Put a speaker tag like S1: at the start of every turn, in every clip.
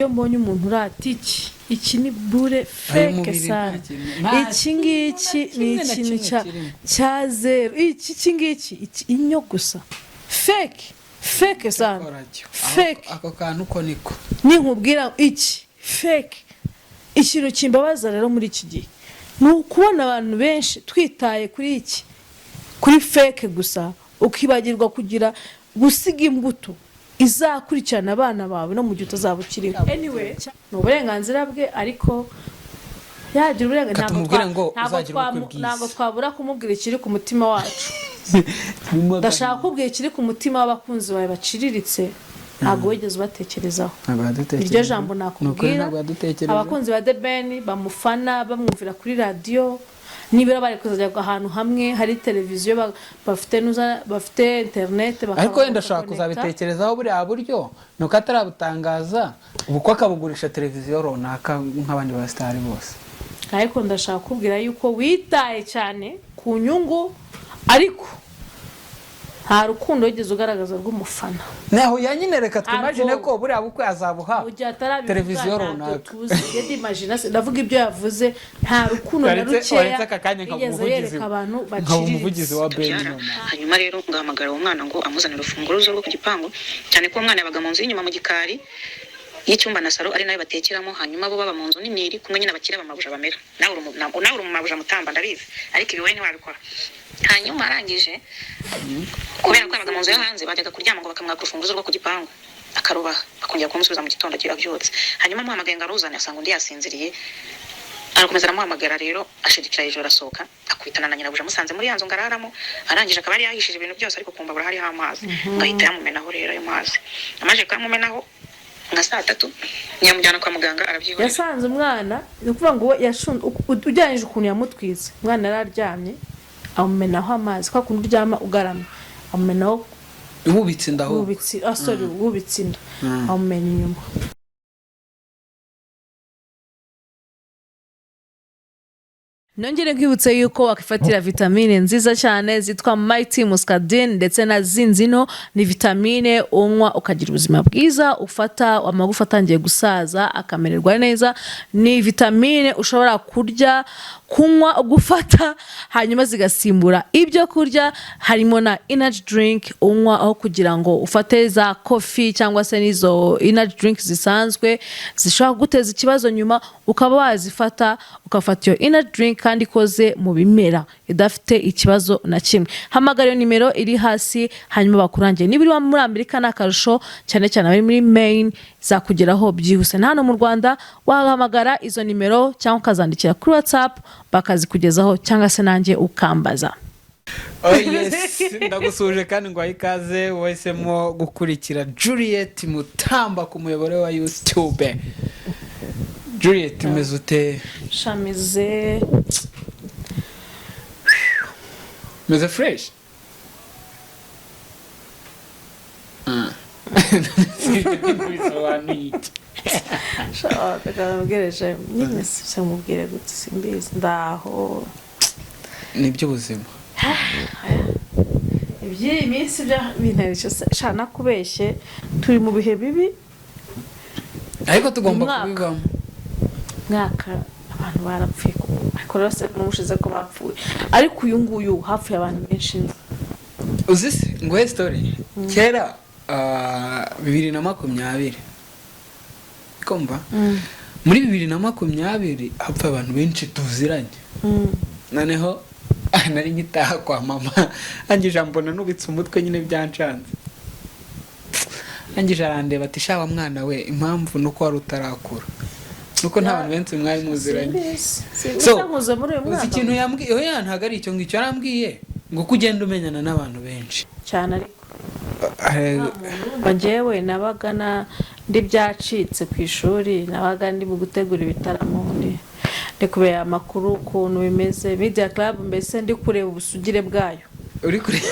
S1: iyo mbonye umuntu urati iki ni bure fake sana, iki ngiki ni ikintu cya zero, iki ngiki inyo gusa fake sana, fake
S2: ako kantu ko niko
S1: ninkubwira iki fake. Ikintu kimbabaza rero muri iki gihe ni ukubona abantu benshi twitaye kuri fake gusa, ukibagirwa kugira gusiga imbuto izakurikirana abana bawe no mu gihe utazabukiriho. Anyway, no burenganzira bwe, ariko yagira uburenganzira ntabwo twabura kumubwira ikiri ku mutima wacu. Ndashaka kubwira ikiri ku mutima w'abakunzi bawe baciriritse, ntabwo wigeze ubatekerezaho. Iryo jambo nakubwira abakunzi ba The Ben bamufana bamwumvira kuri radio, nibera bari kuzajya ahantu hamwe hari televiziyo bafite internet
S2: ariko wenda ashaka kuzabitekerezaho buri buryo nuko atarabutangaza ubuko akabugurisha televiziyo runaka nk'abandi ba star bose.
S1: Ariko ndashaka kubwira yuko witaye cyane ku nyungu, ariko nta rukundo wigeze ugaragaza rw'umufana.
S2: Naho yanyine reka twimagine ko buri bukwe azabuha televiziyo runaka.
S1: Yedi imagine ndavuga ibyo yavuze, nta rukundo na rukeya yigeze yereka abantu
S2: umuvugizi wa Ben.
S3: Hanyuma rero ngahamagara uwo mwana ngo amuzanire urufunguzo rwo ku gipangu, cyane ko umwana yabaga mu nzu y'inyuma mu gikari y'icyumba na saro ari nayo batekeramo. Hanyuma bo baba mu nzu nini iri kumwe nyine abakira bamabuja bamera. Nawe uri mu mabuja mutamba ndabizi, ariko ibi wowe ntiwabikora. Hanyuma arangije kubera ko abaga mu nzu yo hanze bajyaga kuryama ngo bakamwaka urufunguzo rwo ku gipangu akaruba, bakongera kumusubiza mu gitondo abyutse. Hanyuma amuhamagaye ngo aruzane, asanga undi yasinziriye. Arakomeza aramuhamagara rero, ashidikira hejuru arasohoka akubitana na nyirabuja amusanze muri yanzu ngararamo. Arangije akaba yari yahishije ibintu byose, ariko kumva burahari amazi, ngahita yamumenaho rero ayo mazi. Amaje kamumenaho nka saa 3 nyamujyana kwa muganga arabyihorera.
S1: Yasanze umwana, ni ukuvuga ngo ujyanije ukuntu yamutwitse, umwana yararyamye amumenaho amazi, kwa kundi uryama ugarama amumenaho
S2: ububitse inda,
S1: ububitse inda amumena inyuma. Nongere kwibutse yuko wakifatira vitamine nziza cyane zitwa Mighty Muscadine ndetse na Zinzino. Ni vitamine unywa ukagira ubuzima bwiza, ufata amagufa atangiye gusaza akamererwa neza. Ni vitamine ushobora kurya, kunywa, gufata hanyuma zigasimbura ibyo kurya. Harimo na energy drink unywa aho kugira ngo ufate za coffee cyangwa se nizo energy drink zisanzwe zishobora guteza ikibazo nyuma, ukaba wazifata ukafata iyo energy drink kandi ikoze mu bimera idafite ikibazo na kimwe. Hamagara iyo nimero iri hasi hanyuma bakurangiye. Niba uri muri Amerika n'akarusho, cyane cyane abari muri Maine zakugeraho byihuse. Hano mu Rwanda wahamagara izo nimero cyangwa ukazandikira kuri WhatsApp bakazikugezaho, cyangwa se nanjye ukambaza.
S2: Oh yes, ndagusuje kandi ngo ayikaze wahisemo gukurikira Juliet Mutamba ku muyoboro wa YouTube. Juliet mezute
S1: shamize
S2: meze fresh.
S1: Shabagereje nyine se mubwire gute simbizi ndaho
S2: nibyo buzima.
S1: Ibyi iminsi bya bintu cyane kubeshye, turi mu bihe bibi
S2: ariko tugomba kubivamo.
S1: Mwaka abantu barapfuye, ariko rose n'umushize ko bapfuye, ariko uyu nguyu hapfuye abantu benshi.
S2: Uzise ngo story kera 2020 komba muri 2020 hapfa abantu benshi tuziranye. Naneho nari ngitaha kwa mama angije mbona nubitse umutwe nyine byancanze. Angije arandeba ati shawa mwana we, impamvu nuko wari utarakura, nuko nta bantu benshi mwari muziranye. So uzi ikintu yambwiye, oya ntago ari icyo ngicyo yarambwiye ngo kugenda umenyana n'abantu benshi
S1: cyane. Ariko bajewe nabaga ndi byacitse ku ishuri, nabaga ndi mu gutegura ibitaramo, ndi kubera amakuru ukuntu bimeze media club, mbese ndi kureba ubusugire bwayo.
S2: Uri kure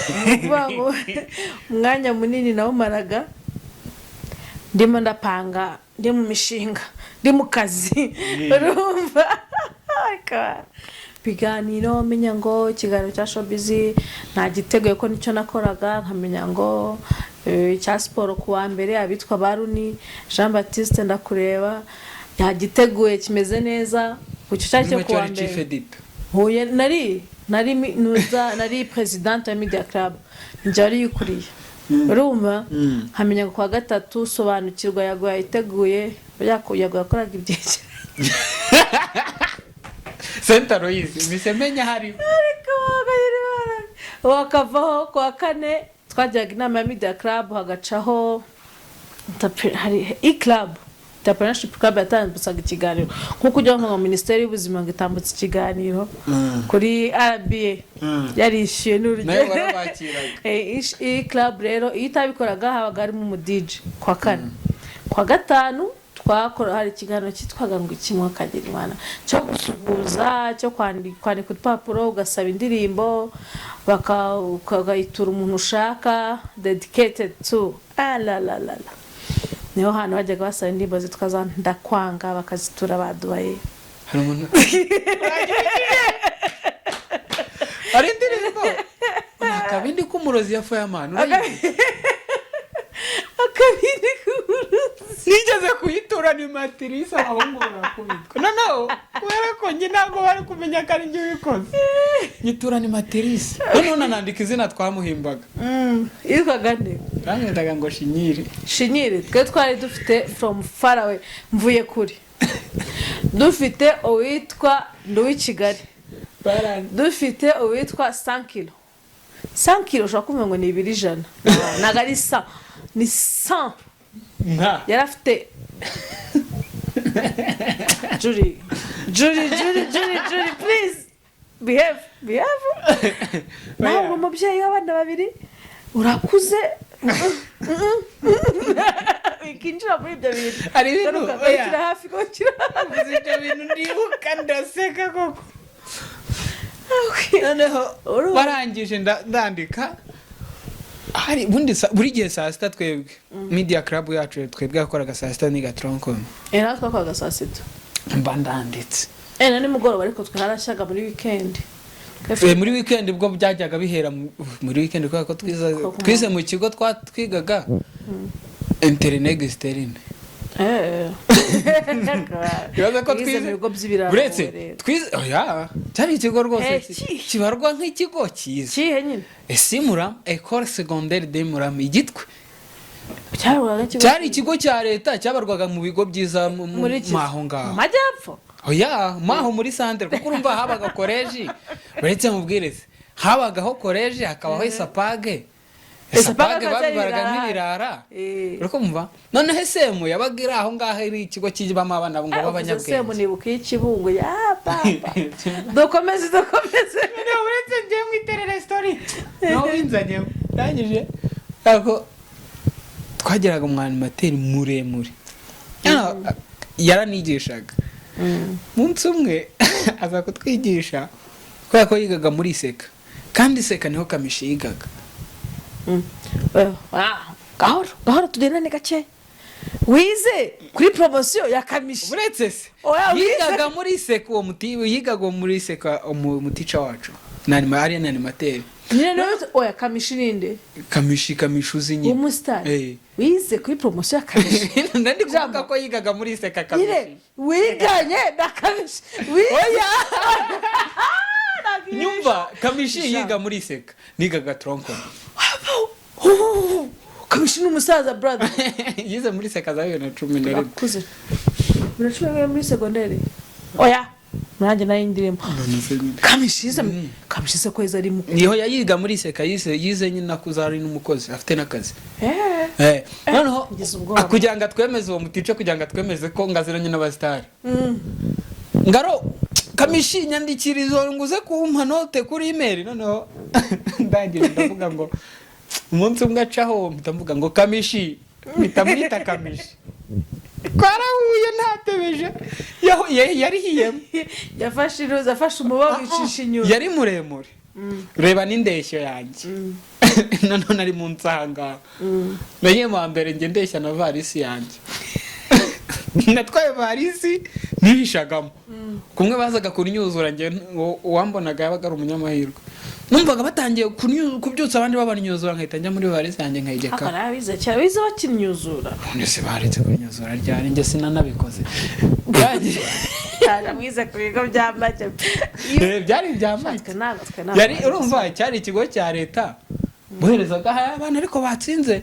S1: umwanya munini nawo maraga ndimo ndapanga, ndi mu mishinga, ndi mu kazi, urumva biganiro menya ngo ikiganiro cya showbiz nta giteguye ko nicyo nakoraga, nkamenya ngo cya siporo ku wa mbere abitwa Baruni Jean Baptiste ndakureba yagiteguye kimeze neza ku cyo cyari cyo ku wa mbere huye nari president wa Media Club njari yukuriye urumva hamenya ku wa gatatu sobanukirwa yago yiteguye yakoraga ibyeke
S2: Senta Loise bisemenya hari
S1: wakavaho ku wa kane twajyaga inama ya Media Club hagacaho hari club Entrepreneurship Club yatambutsaga ikiganiro nkuko ujya mu Minisiteri y'Ubuzima ngo itambutse ikiganiro kuri RBA yarishyuye n'urugero iyi club rero iyo itabikoraga habaga harimo umu DJ kwa kane kwa gatanu twakora hari ikiganiro cyitwaga ngo ikimwe kagira imana cyo gusuhuza cyo kwandika udupapuro ugasaba indirimbo bakayitura umuntu ushaka dedicated to la niho hano bajyaga basaba indirimbo zitwa za ndakwanga bakazitura badubaye
S2: hari umuntu ari indirimbo akabindi k'umurozi yafuye amano
S1: akabindi k'umurozi
S2: nigeze kuyitura ni matirisa abahungu barakubitwa noneho kubera ko njye ntabwo bari kumenya ko ari njye ubikoze nyitura ni matirisa none nandika izina twamuhimbaga
S1: yitwaga nde
S2: bamwitaga ngo Shinyiri
S1: twe twari dufite from far away mvuye kuri dufite uwitwa Nduwi Kigali dufite uwitwa 100 kilo ushobora kumva ngo ni 200 naga ari 100 ni 100 yarafite Julie please behave nawe umubyeyi w'abana babiri urakuze ikinjira muri ibyo bintu
S2: ari ibintu
S1: kira hafi ko kira
S2: ibyo bintu ndibuka ndaseka koko noneho barangije ndandika hari buri gihe saa sita twebwe Media Club yacu twebwe yakoraga saa sita niga tronkom
S1: era twakoraga saa sita
S2: mba ndanditse
S3: ni mugoroba ariko twarashyaga muri weekend.
S2: Muri weekend ubwo byajyaga bihera muri weekend kwa ko twize mu kigo twigaga internet externe. Yaza ko twize mu bigo by'ibiraro. Buretse twize oya cyari ikigo rwose kibarwa nk'ikigo cyiza.
S3: Kihe nyine?
S2: Esimura École Secondaire de Muram igitwe.
S3: Cyari
S2: ikigo cya leta cyabarwaga mu bigo byiza maho ngaho.
S3: Majyapfo.
S2: Oya maho muri centre kuko urumva habaga college. Buretse mubwireze habagaho college hakabaho isapage. Esapage babaraga nk'ibirara. Uriko mva none hesemu yabagira aho ngaho iri ikigo kijibamo abana ngo babanyabwenge.
S3: Hesemu nibuka ikibungo ya papa. Dokomeze.
S2: None uretse ngiye mwiterere story. No winzanye ndangije. Ako twageraga umwana materi muremure. Yaranigishaga. Munsi umwe aza kutwigisha kwa ko yigaga muri seka. Kandi seka niho kamishi yigaga.
S3: Gahoro tugendane gake wize kuri promotion ya kamishi
S2: buretse se yigaga muri seka uwo mutiwe yigaga muri seka umuticha wacu nani ari nani materi
S3: nyine oya kamishi ninde
S2: kamishi uzi nyine
S3: umustar wize kuri promotion ya kamishi
S2: ndandi kuvuga ko yigaga muri seka kamishi
S3: wiganye na kamishi oya
S2: nyumva kamishi yiga muri seka nigaga tronko
S3: kamishi n'umusaza brother
S2: yize muri seka za 2010
S3: akuze birashobora muri secondaire oya nanjye nayindiremo kamishi se kweza ari mu
S2: niho yayiga muri seka yize nyine nakuzari n'umukozi afite nakazi noneho kugira ngo twemeze uwo mutice kugira ngo twemeze ko ngaziranye n'abastari ngaro kamishi nyandikirizo nguze kumpa note kuri email noneho ndangije ndavuga ngo umunsi umwe acaho mutavuga ngo kamishi mitamwita kamishi kwarahuye ntatebeje yari hiyemo
S3: yafashe umuba wicisha inyuma
S2: yari muremure reba n'indeshyo yanjye none ari mu nsanga menye mu mbere nge ndeshya na varisi yanjye natwaye varisi nihishagamo kumwe bazaga kurinyuzura nge uwambonaga yabaga ari umunyamahirwe numvaga batangiye kubyutsa abandi babanyuzura nkahita njya muri varize yanjye nkayigeka
S1: akara bize cyane bize bakinyuzura
S2: none se baretse kunyuzura ryari njye sinanabikoze
S1: cyane mwize ku bigo bya make
S2: byari ibya make yari urumva cyari ikigo cya leta boherezaga abana ariko batsinze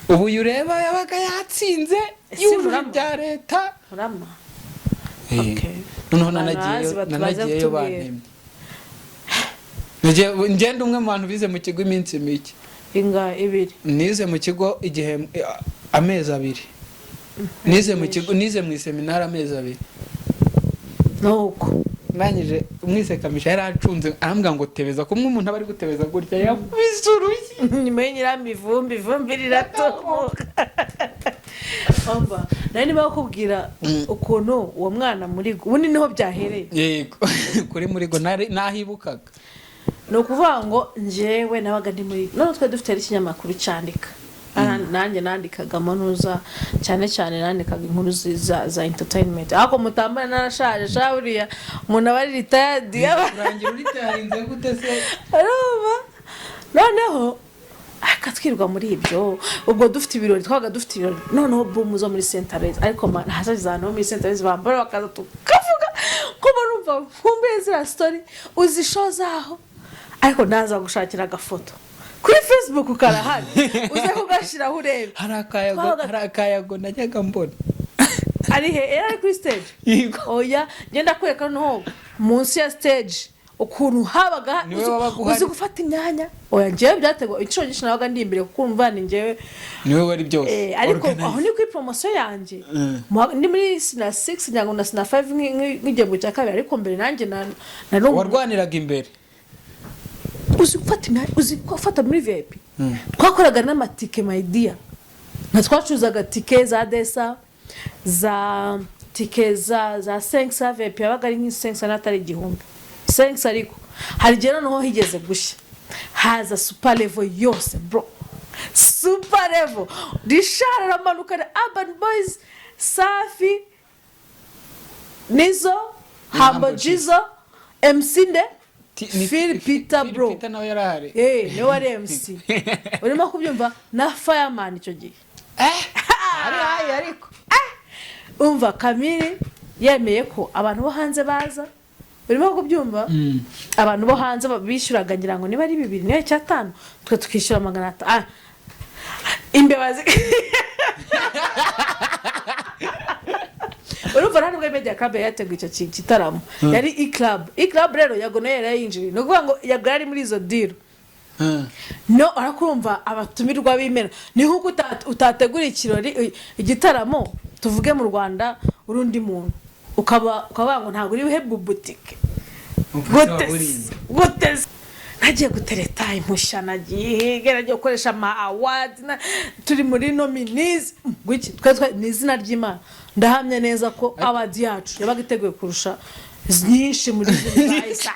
S2: ubu ureba yabaga yatsinze yujuje bya leta
S1: urama
S2: noneho nanagiyeyo bantemye ngenda umwe mu bantu bize mu kigo iminsi mike
S1: inga ibiri
S2: nize mu kigo igihe amezi abiri nize mu kigo nize mu seminari amezi abiri
S1: nuko
S2: ndangije umwisekamisha yari acunze arambwira ngo tebeza kumwe umuntu aba ari gutebeza gutya yakubisuruye
S1: nyuma y'inyiramivumbi ivumbi riratumuka nari niba bakubwira ukuntu uwo mwana muri go ubundi niho byahereye
S2: yego kuri muri go nahibukaga
S1: ni ukuvuga ngo njyewe nabaga ndi muri none twe dufite ikinyamakuru cyandika nanjye nandikagamo nuza cyane cyane nandikaga inkuru za entertainment ariko mutambara narashaje shaburiya umuntu aba ari retired
S2: urangira uri tarinze gute se
S1: arumva noneho akatwirwa muri ibyo ubwo dufite ibirori twaga dufite ibirori noneho boom zo muri Centralize ariko hasazana no muri Centralize bambara bakaza tukavuga ko barumva kumbe zira story uzishoza aho ariko naza gushakira agafoto kuri Facebook karahari uze kugashiraho urebe
S2: hari akayago najyaga mbona
S1: ari he era kuri stage oya ngenda kwereka no munsi ya stage ukuntu habaga uzi gufata imyanya oya njyewe byatego inshuro nyinshi nabaga ndi imbere kuko umva ni njyewe
S2: niwe wari byose
S1: ariko aho ni kuri promotion yanjye ndi muri sina 6 nyango na sina 5 nk'igihembwe cya kabiri ariko mbere nanjye na
S2: warwaniraga imbere
S1: uzi gufata muri VIP twakoraga n'amatike my dear na twacuzaga tike za desa za tike za 5 VIP yabaga ari nk'i5 natari igihumbi 5 ariko hari gera no higeze gushya haza super level yose bro super level rishara ramanuka urban boys safi nizo hambo jizo MC nde Phil Peter bro
S2: Peter nawe yarahari
S1: ne wari MC urimo kubyumva na fireman icyo gihe
S2: ari ariko
S1: umva Kamiri yemeye ko abantu bo hanze baza urimo kubyumva abantu bo hanze bishyuraga ngira ngo niba ari 2 niyo cyatanu twe tukishyura 500 imbebazi urumva ntabwo media club yateguye icyo kitaramo yari e-club rero yago nayo yinjiri no kuvuga ngo yago ari muri izo deal no arakumva abatumirwa bimena ni nkuko utategura ikirori igitaramo tuvuge mu Rwanda urundi muntu ukaba ngo ntabwo uri buhe boutique guteze nagiye gutereta impushya nagiye geragiye gukoresha ama awards turi muri nominees gwiki twe ni izina ry'Imana ndahamye neza ko award yacu yabaga iteguye kurusha nyinshi muri zisa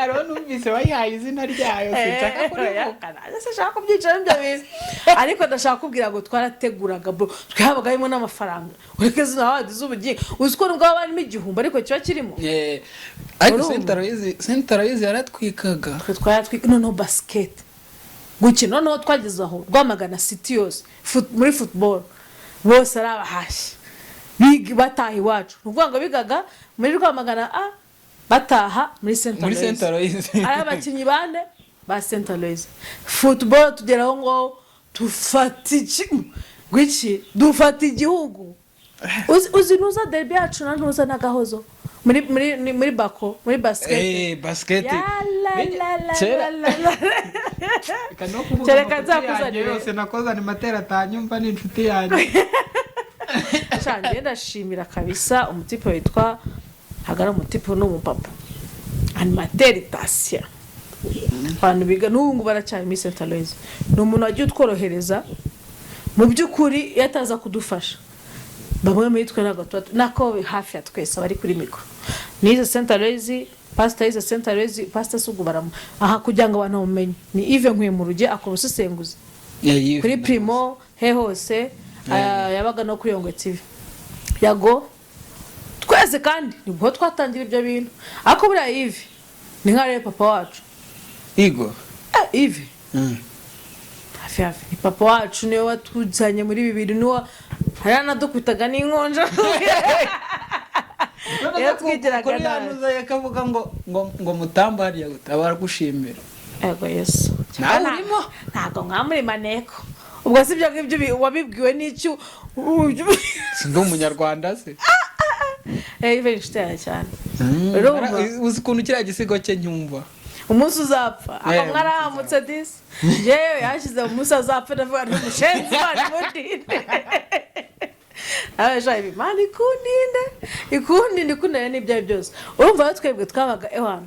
S2: arone umvise wayihaye izina ryayo sinshaka
S1: shaka kubyicara ibyo bizi ariko ndashaka kubwira ngo twarateguraga bro twabaga harimo n'amafaranga ureke zina award z'ubugingo uziko nubwo barimo igihumbi ariko kiba kirimo
S2: ariko Centralize yaratwikaga
S1: twayatwika no basket gukina no twageze aho Rwamagana City yose muri football bose arabahashye big batahi wacu nuvuga ngo bigaga muri Rwamagana bataha muri Centralize ari abakinyi bande ba Centralize football tugeraho ngo dufata igihugu uzi nuza derby yacu na nuza nagahozo muri bako muri
S2: basket
S1: Cereka zakuzanira
S2: yose nakoza ni matera tanyumva ni inshuti yanjye
S1: cyane ndashimira kabisa umutipe witwa hagara umutipe n'umupapa animateur Tasia abantu biga n'ubu baracyari muri Centralize ni umuntu wagiye utworohereza mu by'ukuri yataza kudufasha bamwe muri twe nako hafi ya twese bari kuri mikro nize Centralize pastor ize Centralize pastor sugubaramu aha kugira ngo abantu bamenye ni Yves nkwiye mu ruge akora usesenguzi kuri Primo he hose yabaga no kuri Yongwe TV yago twese kandi nibwo twatangira ibyo bintu ariko buriya Yves ni nka rero papa wacu
S2: Igo
S1: Yves hafi ni papa wacu niwe watuzanye muri bibiri niwe hari anadukubitaga n'inkonja
S2: kuri yanuza yakavuga ngo mutambariye gutabara gushimira
S1: ego Yesu
S2: nawe urimo
S1: ntago nkamuri maneko ubwo sibyo ngibyo wabibwiwe n'icyo
S2: ndi umunyarwanda se
S1: Yves inshuti cyane
S2: uzi ukuntu kiriya gisigo cye nyumva
S1: umunsi uzapfa aba mwarahamutse disi yewe yashyize umunsi azapfa ndavuga nti umushenzi bari mundinde abeja ibimana ikundinde n'ibyo byose urumva rero twebwe twabaga ewana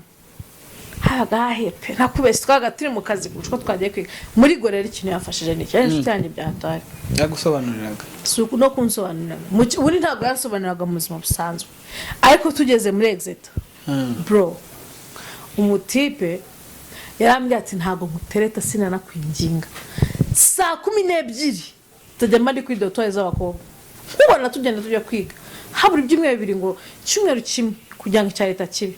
S1: habaga hahepe nakubese twabaga turi mu kazi kuko twagiye kwiga muri go rero ikintu yafashije ni cyane inshuti yanjye byatari
S2: yagusobanuriraga
S1: suku no kunsobanurira muri ntabwo yasobanuraga mu buzima busanzwe ariko tugeze muri exit bro umutipe yarambye ati ntago mutereta sinanakwinginga saa 12 tujya mari kuri docteur z'abakobwa ubona tugenda tujya kwiga habura ibyumwe bibiri ngo cyumweru kimwe kugira ngo cyareta kibe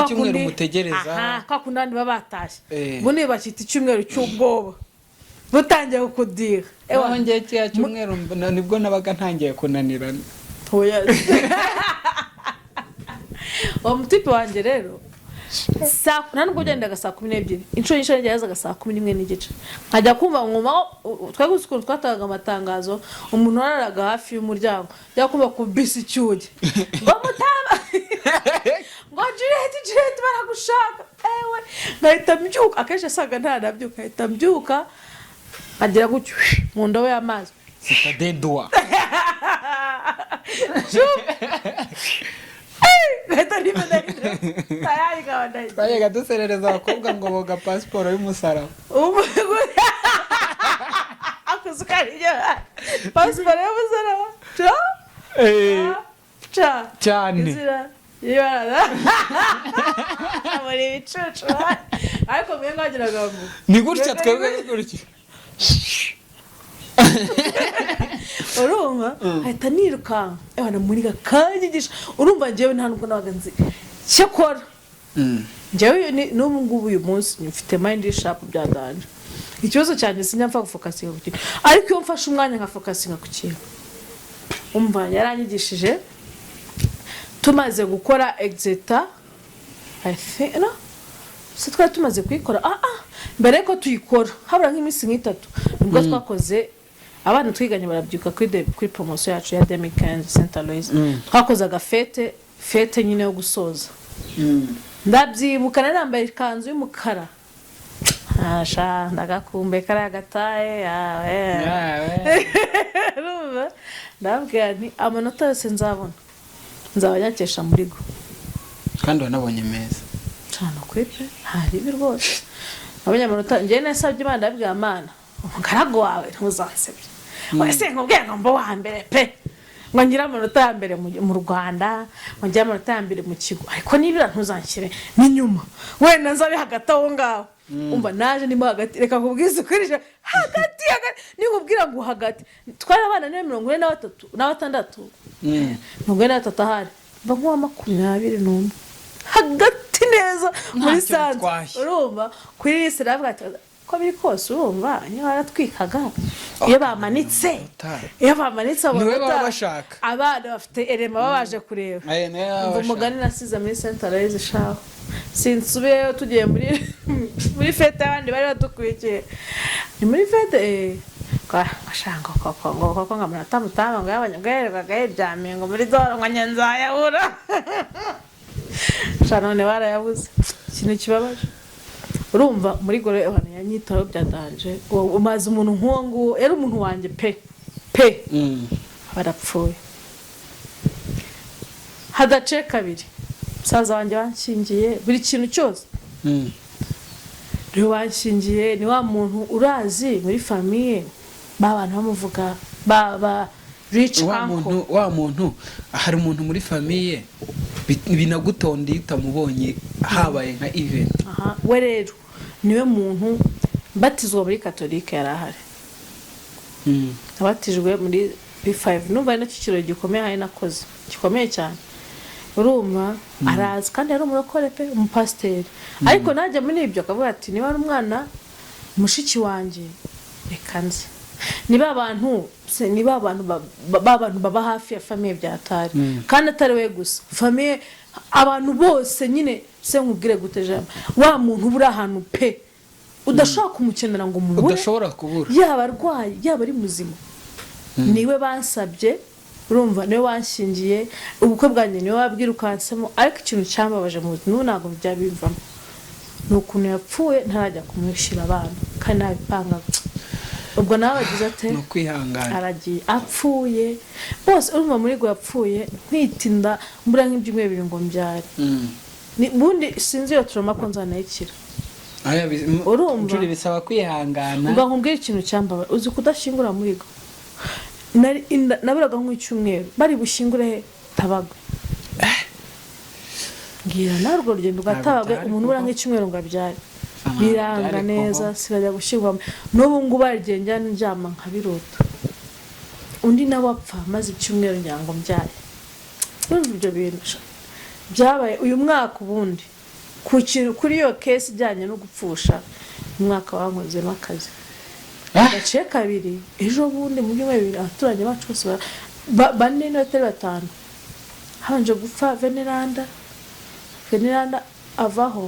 S2: cyumweru mutegereza
S1: kwa kundandi babatashye bune bakita icyumweru cy'ubwoba butangiye kukudira
S2: wongeye cya cyumweru nibwo nabaga ntangiye kunanirana
S1: oya umutipe wanje rero nubwo ugendaga saa 12 inshuro nyinshi yazaga saa 11:15 nkajya kumva ngoma twaguze ukuntu twataga amatangazo umuntu araraga hafi y'umuryango ya kumva ku bisi cyuge ngo mutaba ngo Juliet baragushaka ewe ngahita mbyuka akenshi asaga ntanabyuka ngahita mbyuka agira gutyo mu ndobo y'amazi
S2: sitadendwa
S1: Leta ni madari. Tayari kawadai.
S2: Tayega duserereza abakobwa ngo boga passport y'umusaraba.
S1: Akuzukariye. Passport y'umusaraba. Cha.
S2: Cyane.
S1: Yibara. Amuri bicucu. Ariko mwe ngagiraga ngo.
S2: Ni gutya twebwe gutya.
S1: Urumva ahita nirukanka ebana muri gakanyigisha urumva njyewe nta nubwo nabaga nzi cyakora njyewe n'ubu ngubu uyu munsi mfite mind sharp byadanje ikibazo cyane sinyapfa gufokasinga ku kintu ariko iyo mfashe umwanya nkafokasinga ku kintu umva yaranyigishije tumaze gukora exeta I think no se twari tumaze kuyikora mbere ko tuyikora habura nk'iminsi nk'itatu nibwo twakoze abana twiganye barabyuka kuri promotion yacu ya 2015 Saint Aloys twakozaga fete nyine yo gusoza ndabyibuka narambaye ikanzu y'umukara ndagakumbe kari agataye yawe ndabwira nti amanota yose nzabanyakesha muri go
S2: kandi wanabonye meza
S1: cyane kwipe hari rwose abanya amanota njye nasabye Imana ndabwira Imana umugaragu wawe ntuzansebye wese nkubwiye ngo mbo wa mbere pe ngo ngira amanota ya mbere mu Rwanda ngo ngira amanota ya mbere mu kigo ariko nibira ntuzanshyire n'inyuma wenda nzabe hagati aho ngaho umva naje ndimo hagati reka kubwiza ukurije hagati nikubwira ngo hagati twari abana ne 43 na 6 43 ahari mba nkuwa 21 hagati neza muri sanze urumva kuri lise ravuga ati ko biri kose urumva niyo baratwikaga iyo bamanitse
S2: niwe baba bashaka
S1: abana bafite elema babaje kureba umugani nasize muri Saint Aloys shaho sinsubiyeyo tugiye muri fete abandi bari badukwikiye ni muri fete ashanga koko ngamurata mutanga ngo yabanyagaherwaga yeryamiye ngo muri dore ngo nyanzayabura none barayabuze ikintu kibabaje urumva muri gore abantu yanyitaho byadanje umaze umuntu nkongo era umuntu wanje pe barapfuye hadace kabiri saza wanje banshingiye buri kintu cyose rero banshingiye ni wa muntu urazi muri famille babantu bamuvuga baba rich uncle
S2: wa muntu hari umuntu muri famille binagutonda utamubonye habaye nka event
S1: we rero niwe muntu batizwa muri katolika yarahari abatijwe muri B5 numva ari nacyo kirori gikomeye hari nakoze gikomeye cyane urumva arazi kandi yari umurokore pe umupasiteri ariko najya muri ibyo akavuga ati niba ari umwana mushiki wanjye reka nzi niba abantu baba hafi ya famiye byatari kandi atari we gusa famiye abantu bose nyine se nkubwire guteje wa muntu uri ahantu pe udashobora kumukenera ngo mubure
S2: udashobora kubura
S1: yaba arwaye yaba ari muzima niwe bansabye urumva niwe wanshingiye ubukwe bwanjye niwe wabwirukansemo ariko ikintu cyambabaje mu buzima ntabwo byabivamo ni ukuntu yapfuye ntarajya kumwishyura abana kandi nabipangaga ubwo nawe agize ate
S2: no kwihangana
S1: aragiye apfuye bose urumva muri go yapfuye ntwitinda mbura nk'ibyumwe bibiri ngo mbyare bundi sinzi iyo turoma ko nzanayikira urumva
S2: bisaba kwihangana
S1: ngo nkubwire ikintu cyambaba uzi kudashingura muri go naburaga nk'icyumweru bari bushingure he tabaga ngira narwo rugendo gatabaga umuntu ubura nk'icyumweru ngo abyare biranga neza sirajya gushingwa n'ubu ngubu arigenda njyama nkabirota undi nawe apfa maze icyumweru nyango mbyaye urumva ibyo bintu byabaye uyu mwaka ubundi kuri iyo case ijyanye no gupfusha umwaka wankozemo akazi gace kabiri ejo bundi mu byumweru bibiri abaturage bacu bose bane n'abatari batanu habanje gupfa veneranda avaho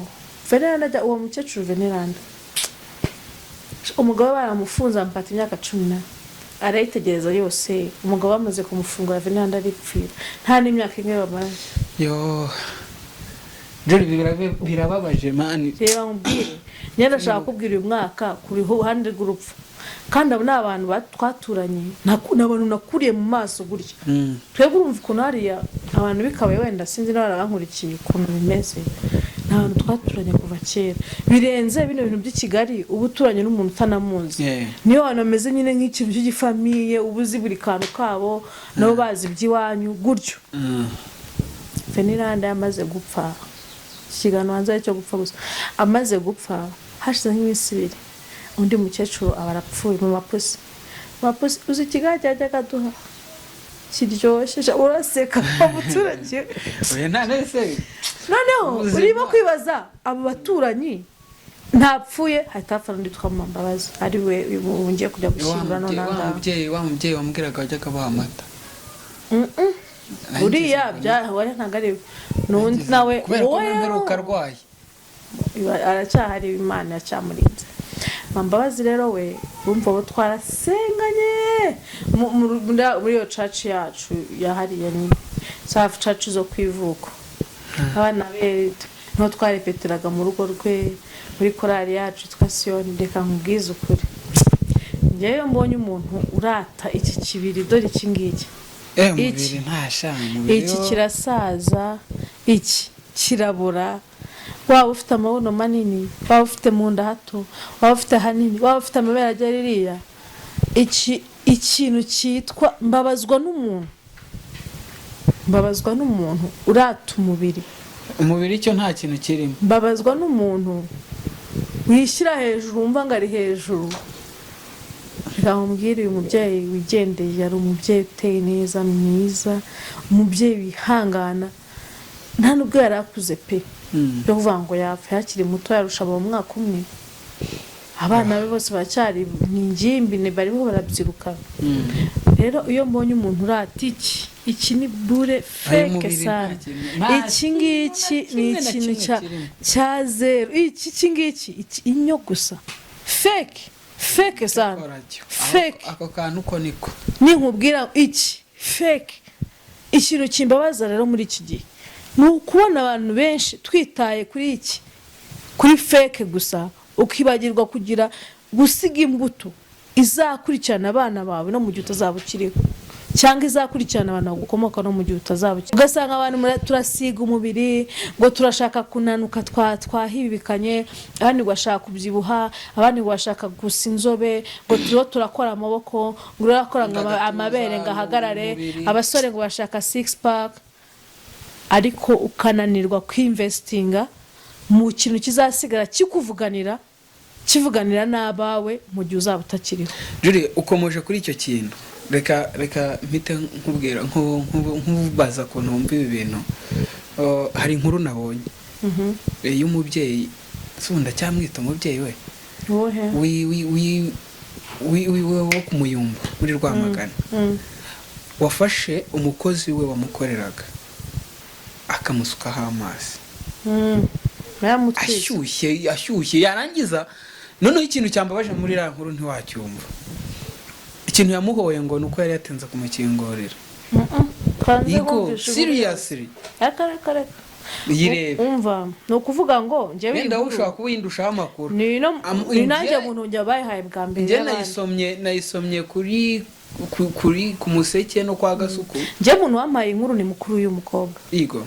S1: veneranda ajya uwo mukecuru veneranda umugabo baramufunze amufata imyaka 10 arayitegereza yose umugabo bamaze kumufungura veneranda aripfira nta n'imyaka imwe bamaze
S2: yo Juri birababaje mani
S1: reba nkubwire nyenda shaka kubwira uyu mwaka kuri ruhande rw'urupfu kandi abo n'abantu twaturanye n'abantu nakuriye mu maso gutya twebwe urumva ukuntu hariya abantu bikabaye wenda sinzi n'abarankurikiye ukuntu bimeze n'abantu twaturanye kuva kera birenze bino bintu by'i Kigali ubu turanye n'umuntu utanamuzi niyo abantu bameze nyine nk'ikintu cy'igifamiye ubuzi buri kantu kabo nabo bazi iby'iwanyu gutyo Veneranda yamaze gupfa kigano hanze cyo gupfa gusa amaze gupfa hashize nk'iminsi 2 undi mukecuru abarapfuye mu mapusi uzi Kigali cyajya kaduha kiryoshye uraseka abaturage
S2: oya ntanese
S1: noneho urimo kwibaza abo baturanyi ntapfuye hatapfa ndi twamambabaza ari we ngiye kujya gushingura none
S2: wa mubyeyi wambwiraga ajya kabaha amata
S1: uriya wari ntagare nundi nawe
S2: wowe ukarwaye
S1: aracyahari Imana yacamurinze mambabazi rero we bumva bo twarasenganye muri yo church yacu yahariye ni safu church zo kwivuko abana be no twarepeteraga mu rugo rwe muri korali yacu twasiyoni reka nkubwiza ukuri ngewe mbonye umuntu urata iki kibiri dore iki ngiki
S2: mubiri ntashanga
S1: iki kirasaza iki kirabura waba ufite amabuno manini waba ufite mu nda hato waba ufite hanini waba ufite amabere ajya ririya ikintu cyitwa mbabazwa n'umuntu urata umubiri
S2: cyo nta kintu kirimo
S1: mbabazwa n'umuntu wishyira hejuru wumva ngo ari hejuru Mbwira uyu mubyeyi wigendeye yari umubyeyi uteye neza mwiza umubyeyi wihangana nta nubwo yari akuze pe yo kuvuga ngo yapfa yakiri muto yarusha mu mwaka umwe abana be bose bacyari ingimbi barimo barabyiruka rero iyo mbonye umuntu urata iki ni bure fake sana iki ngiki ni ikintu cya zero iki ngiki inyo gusa fake sana fake
S2: ako kantu uko niko
S1: ninkubwira iki fake ikintu kimbabaza rero muri iki gihe ni ukubona abantu benshi twitaye kuri fake gusa ukibagirwa kugira gusiga imbuto izakurikirana abana bawe no mu gihe utazabukiriho cyangwa izakurikirana abantu bagukomoka no mu gihe utazabukiriho ugasanga abantu turasiga umubiri ngo turashaka kunanuka twahibikanye abandi bashaka kubyibuha abandi bashaka gusa inzobe ngo turiho turakora amaboko ngo urakora amabere ngo ahagarare abasore ngo bashaka 6 pack ariko ukananirwa kwinvestinga mu kintu kizasigara kivuganira n'abawe mu gihe uzaba utakiriho
S2: Juliet ukomeje kuri icyo kintu reka mpite nkubwira nkubaza ko ntumva ibi bintu. Hari inkuru nabonye y'umubyeyi sunda cyamwita umubyeyi we wo kumuyumba muri Rwamagana wafashe umukozi we wamukoreraga akamusukaho amazi ashyushye yarangiza noneho ikintu cyambabaje muri iriya nkuru ntiwacyumva. Ikintu yamuhoye ngo nuko yari yatinze kumukingurira. Yego seriously yirebe
S1: umva no kuvuga ngo njyewe
S2: wenda ushaka kubindushaho amakuru
S1: ni nanjye muntu njya bayihaye bwa mbere
S2: njye nayisomye kuri ku museke no kwa Gasuku.
S1: Njye muntu wamaye inkuru ni mukuru uyu mukobwa.
S2: Yego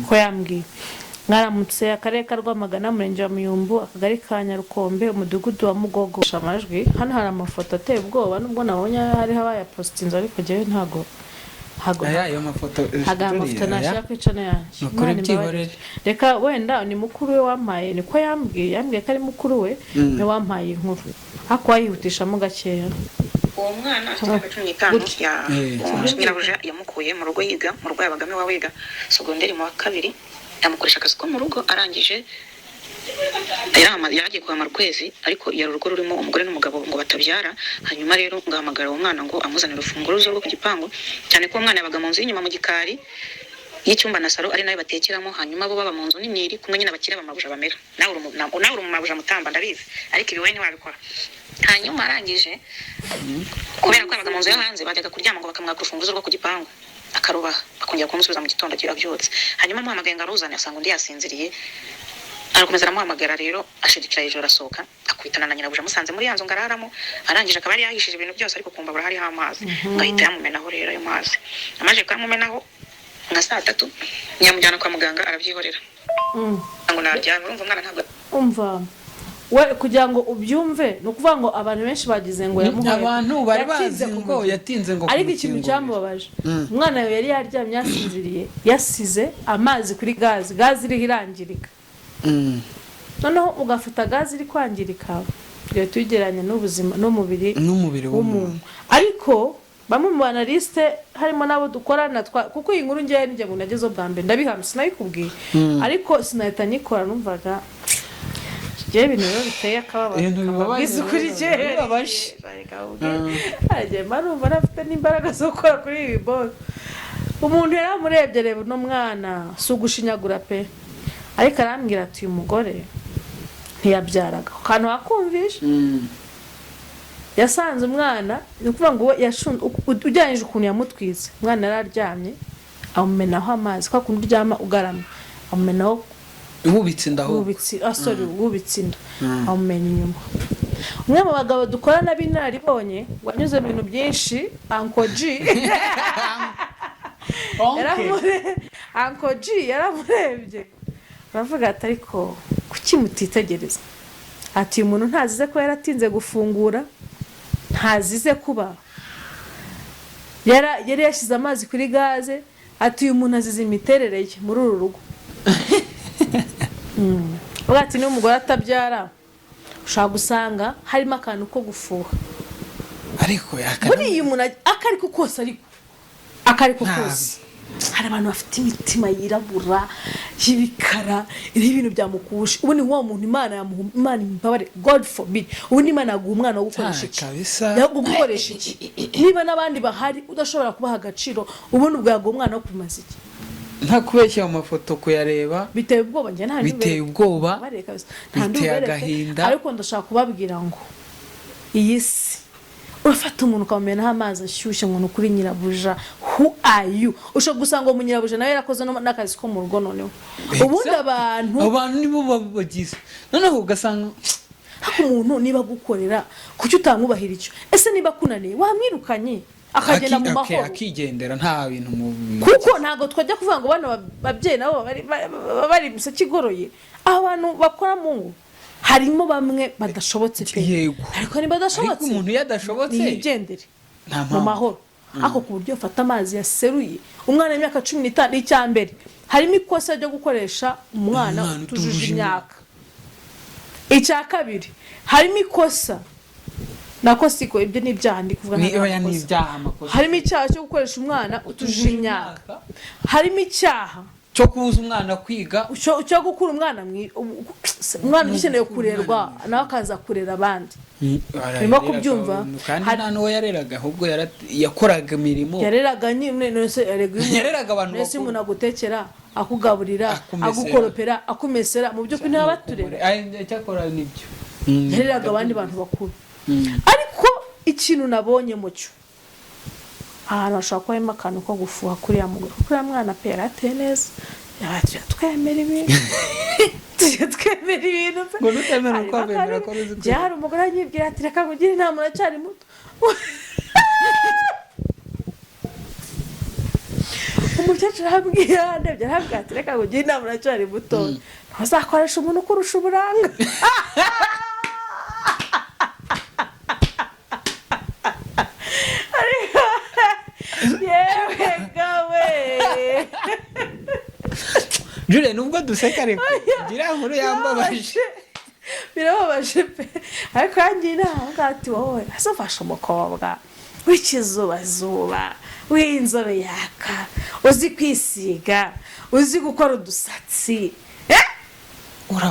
S1: ko yambwiye mwaramutse akarere ka Rwamagana murenge wa Muyumbu akagari ka Nyarukombe umudugudu wa Mugogo. Amajwi hano hari amafoto ateye ubwoba nubwo nabonye hari habaye postinze ariko jewe ntago
S2: ayo mafoto
S1: amafoto nashaka kwicana yanjye. Reka wenda ni mukuru we wampaye niko yambwiye ko ari mukuru we ni wampaye inkuru ako wayihutishamo gakeya.
S3: Uwo mwana afite 15 ya nyirabuja yamukuye mu rugo yiga mu rugo yabagame wa wiga segonderi mu wa kabiri yamukoresha akazi ko mu rugo arangije yaragiye kwamara ukwezi ariko yari urugo rurimo umugore n'umugabo ngo batabyara. Hanyuma rero ngahamagara uwo mwana ngo amuzanire urufunguzo rwo ku gipangu cyane ko umwana yabaga mu nzu y'inyuma mu gikari y'icyumba na saro ari nayo batekeramo. Hanyuma bo baba mu nzu nini kumwe nyine bakira bamabuja bamera nawe uri mu mabuja mutamba ndabizi ariko ibi wowe ntiwabikora. Hanyuma arangije kubera ko yabaga mu nzu yo hanze bajyaga kuryama ngo bakamwaka urufunguzo rwo ku gipangu akaruba akongera kumusubiza mu gitondo abyutse. Hanyuma muhamagaye ngo aruzane asanga undi yasinziriye arakomeza aramuhamagara rero ashidikira hejuru arasohoka akwitana na nyirabuja musanze muri yanzu ngararamo. Arangije akaba yari yahishije ibintu byose ariko kumva hari amazi ngahita yamumenaho rero ayo mazi amaje kumumenaho nka saa 3 nyamujyana kwa muganga arabyihorera ngo naryama. Urumva umwana ntabwo
S1: umva we kugira ngo ubyumve no kuvuga ngo abantu benshi bagize ngo
S2: abantu bari bazi ngo yatinze ngo
S1: ariko ikintu cyamubabaje umwana yari yaryamye yasinziriye yasize amazi kuri gazi iri irangirika. Noneho ugafata gazi iri kwangirika rero tugeranye n'ubuzima n'umubiri w'umuntu. Ariko bamwe mu banaliste harimo nabo dukorana kuko iyi nkuru ngiye njye ngo nagezo bwa mbere ndabihamye sinayikubwiye ariko sinahita nyikora numvaga jewe ibintu rero biteye akababaro kuri jewe aje marumva nafite n'imbaraga zo gukora kuri ibi boss. Umuntu yaramurebye reba no mwana sugushinyagura pe ariko arambwira ati uyu mugore ntiyabyaraga kantu akumvisha yasanze umwana ni kuvuga ngo ujyanije ukuntu yamutwitse umwana yararyamye amumenaho amazi kwa kundi uryama ugarama amumenaho
S2: ububitse inda
S1: ububitse inda amumena inyuma. Umwe mu bagabo dukorana b'inararibonye wanyuze ibintu byinshi Uncle G yaramurebye aravuga ati ariko kuki mutitegereza ati uyu muntu ntazize ko yaratinze gufungura ntazize kuba yari yashyize amazi kuri gaze ati uyu muntu azize imiterere ye muri uru rugo. Ati niba umugore atabyara ushaka gusanga harimo akantu ko gufuha
S2: ariko
S1: buriya umuntu akariko kose hari abantu bafite imitima yirabura y'ibikara iri ibintu byamukusha. Ubu ni wa muntu Imana imbabare God forbid ubu ni Imana yaguha umwana wo gukoresha iki niba n'abandi bahari udashobora kubaha agaciro ubundi ubwo yaguha umwana wo kumaza iki
S2: nta kubeshya amafoto kuyareba
S1: biteye ubwoba njye nta
S2: biteye ubwoba biteye agahinda.
S1: Ariko ndashaka kubabwira ngo iyi si urafata umuntu ukamumenaho amazi ashyushye ngo nukuri nyirabuja who are you ushobora gusanga uwo nyirabuja nawe yarakoze n'akazi ko mu rugo noneho ubundi abantu
S2: nibo babagize noneho ugasanga
S1: hako umuntu niba gukorera kuki utamwubahira icyo ese niba kunaniye wamwirukanye akagenda mu mahoro
S2: akigendera nta bintu mu
S1: kuko ntago twajya kuvuga ngo bana babyeyi nabo bari musaki igoroye abantu bakora mu ngo harimo bamwe badashobotse pe ariko ni badashobotse
S2: umuntu yadashobotse
S1: yigendere mu mahoro ako ku buryo fata amazi yaseruye umwana w'imyaka 15 icyambere harimo ikosa ryo gukoresha umwana utujuje imyaka. Icya kabiri harimo ikosa nako siko ibyo ni ibyaha ndi kuvuga
S2: ni oya ni ibyaha amakosa
S1: harimo icyaha cyo gukoresha umwana utujije imyaka harimo icyaha
S2: cyo kubuza umwana kwiga
S1: cyo gukura umwana umwana ukeneye kurerwa nawe akaza kurera abandi urimo kubyumva
S2: kandi nta n'uwo yareraga ahubwo yakoraga imirimo
S1: yareraga nyine
S2: yareraga abantu
S1: bakuru umuntu agutekera akugaburira agukoropera akumesera mu by'ukuri niba baturera
S2: cyakora nibyo
S1: yareraga abandi bantu bakuru ariko ikintu nabonye mucyo ahantu hashobora kuba harimo akantu ko gufuha kuriya mugore kuriya mwana pe yarateye neza twemera ibintu twemera ibintu
S2: ngo nutemera uko abemera ko ruzi
S1: ko hari umugore anyibwira ati reka ngugire inama uracyari muto umukecuru arambwira ndebye arambwira ati reka ngugire inama uracyari muto ntuzakoresha umuntu ukurusha uburanga yewe gawe
S2: Juliet nubwo duseka ariko gira nkuru yambabaje
S1: birababaje pe ariko yangira ngati wowe asofasha umukobwa w'ikizubazuba w'inzobe yaka uzi kwisiga uzi gukora udusatsi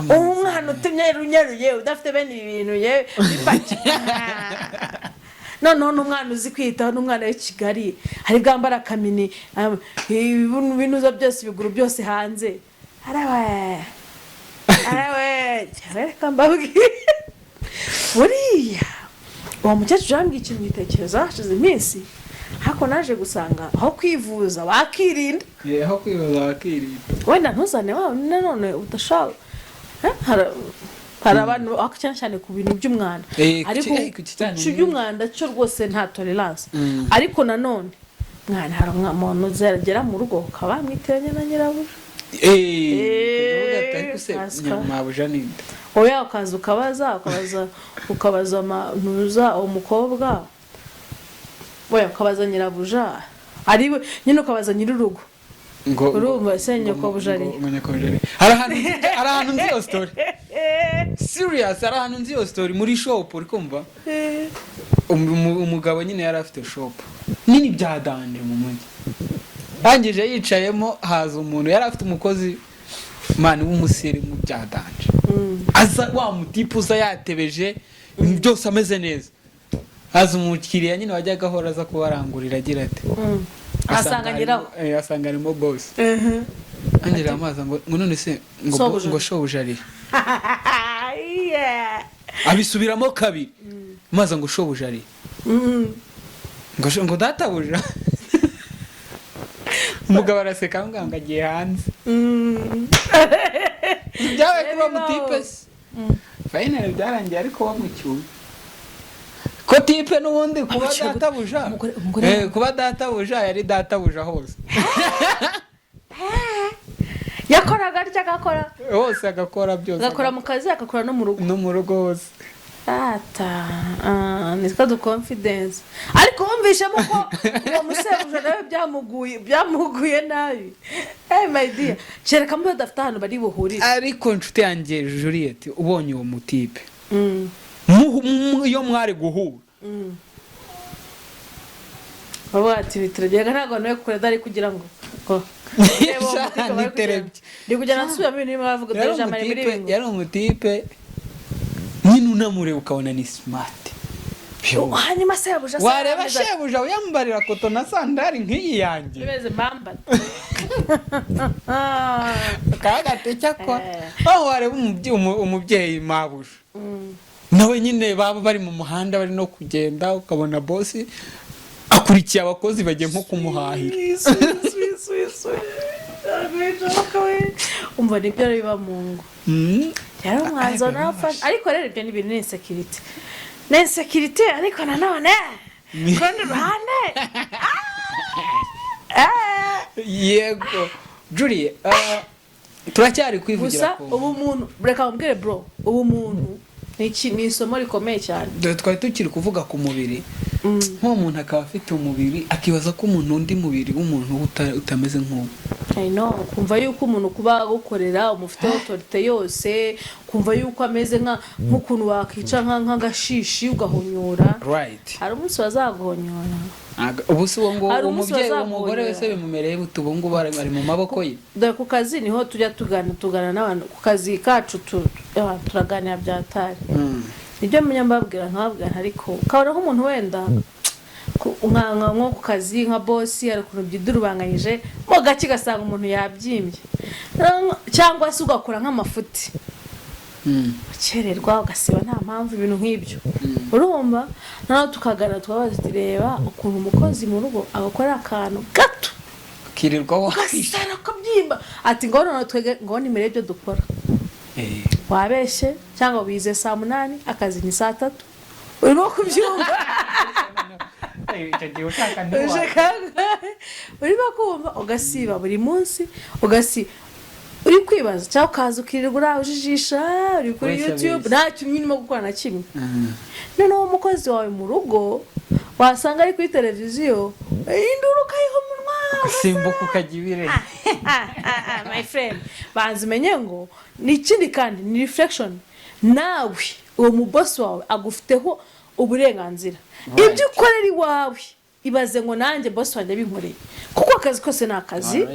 S1: umwana utumye runyaruye udafite bene ibintu ye noneho n'umwana uzi kwitaho n'umwana w'i Kigali hari bwambara kamini ibinuza byose ibiguru byose hanze arawe reka mbabwire buriya uwo mukecuru yambwiye ikintu mwitekereza hashize iminsi ariko naje gusanga aho kwivuza wakirinda wenda ntuzane wawe nanone udashaka hari abantu cyane cyane ku bintu by'umwanda ariko cy'umwanda cyo rwose nta tolerance ariko nanone mwana hari umuntu uzagera mu rugo ukaba mwiteranya na nyirabuja
S2: mabuja ninde
S1: oya ukaza ukabaza ntuza umukobwa oya ukabaza nyirabuja ari nyine ukabaza nyir'urugo ngo urumva senyoko bujari
S2: hari ahantu nzi iyo story serious hari ahantu nzi iyo story muri shop uri kumva umugabo nyine yari afite shop nini byadanje mu mujyi yangije yicayemo haza umuntu yari afite umukozi mani w'umusiri mu byadanje aza wa mutipe uza yatebeje byose ameze neza haza umukiriya nyine wajyaga ahora aza kubarangurira agira ati asanga arimo boss angira amazi ngo none se ngo shobuja ari abisubiramo kabiri maze ngo shobuja ari ngo databuja umugabo araseka ngo agiye hanze byawe kuba mutipe finally byarangiye ariko wamucyuye ko tipe n'ubundi kuba databuja yari databuja hose
S1: yakoraga arya agakora
S2: hose agakora byose
S1: agakora mu kazi agakora no mu rugo
S2: hose
S1: nitwa du confidence ariko wumvishemo ko uwo musebuja nawe byamuguye nabi my dear kereka mbe badafite ahantu bari buhurire
S2: ariko inshuti yanjye Juliet ubonye uwo mutipe iyo mwari guhura
S1: baba ati bituragega ntago nawe kukora ari kugira ngo ndi kujyana nsubiramo ibintu bavuga by'ijambo muri
S2: yari umutipe nyine unamureba ukabona ni smart
S1: hanyuma sebuja
S2: wareba shebuja uyambarira koto na sandari nk'iyi yanjye
S1: bimeze mbambara
S2: kagate cyakwa aho wareba umubyeyi mabuja nawe nyine baba bari mu muhanda bari no kugenda ukabona boss akurikiye abakozi bagiye nko kumuhahira
S1: umva nibyo biba mu ngo yari umwanzo nafashe ariko rero ibyo ni ibintu ni insecurity ariko nanone kurundi ruhande
S2: yego Juliet turacyari kwivugira
S1: ko ubu muntu reka mbwire bro ubu muntu ni isomo rikomeye cyane
S2: twari tukiri kuvuga ku mubiri nk'umuntu akaba afite umubiri akibaza ko umuntu undi mubiri w'umuntu utameze nk'uwo.
S1: I know, kumva yuko umuntu kuba gukorera umufite autorite yose, kumva yuko ameze nk'ukuntu wakica nk'agashishi ugahonyora.
S2: Right.
S1: Hari umunsi bazaguhonyora.
S2: Ubu si ngo umubyeyi w'umugore wese bimumereye butubu ngo bari mu maboko ye.
S1: Dore ku kazi niho tujya tugana n'abantu ku kazi kacu turaganira byatari. Nibyo menya mbabwira nkababwira ariko kabona nk'umuntu wenda nko ku kazi nka boss hari ukuntu byidurubanganyije mo gake gasanga umuntu yabyimbye cyangwa se ugakora nk'amafuti ukererwa ugasiba nta mpamvu ibintu nk'ibyo urumva naho tukagana tukabaza tureba ukuntu umukozi mu rugo agakora akantu gato
S2: kirirwaho
S1: gasara kabyimba ati ngo none twege ngo ni mere byo dukora wabeshe cyangwa wize saa 8 akazi ni saa 3 urimo kubyumva urimo kumva ugasiba buri munsi ugasiba uri kwibaza cyangwa ukaza ukirirwa ujijisha uri kuri YouTube ntacyo urimo gukora na kimwe noneho umukozi wawe mu rugo wasanga ari kuri televiziyo induru kayiho munwa
S2: simbuka ukagibire
S1: my friend banzi menye ngo ni ikindi kandi ni reflection nawe uwo mu boss wawe agufiteho uburenganzira ibyo ukorera iwawe ibaze ngo nanjye boss wanjye binkoreye kuko akazi kose nakazi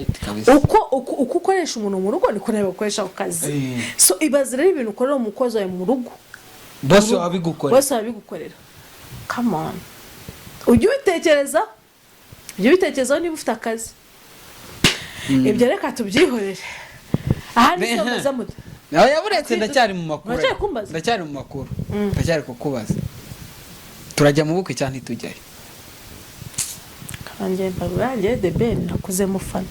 S1: uko ukoresha umuntu mu rugo niko nawe ukoresha akazi so ibaze rero ibintu ukorera umukozi wawe mu rugo
S2: boss abigukorera
S1: come on ujye ubitekerezaho niba ufite akazi ibyo reka tubyihorere aha ni cyo mbaza muto
S2: nawe yaburetse ndacyari mu makuru ndacyari kukubaza turajya mu bukwe cyane tujyayo
S1: kanjye mbarangiye the ben nakuze mufana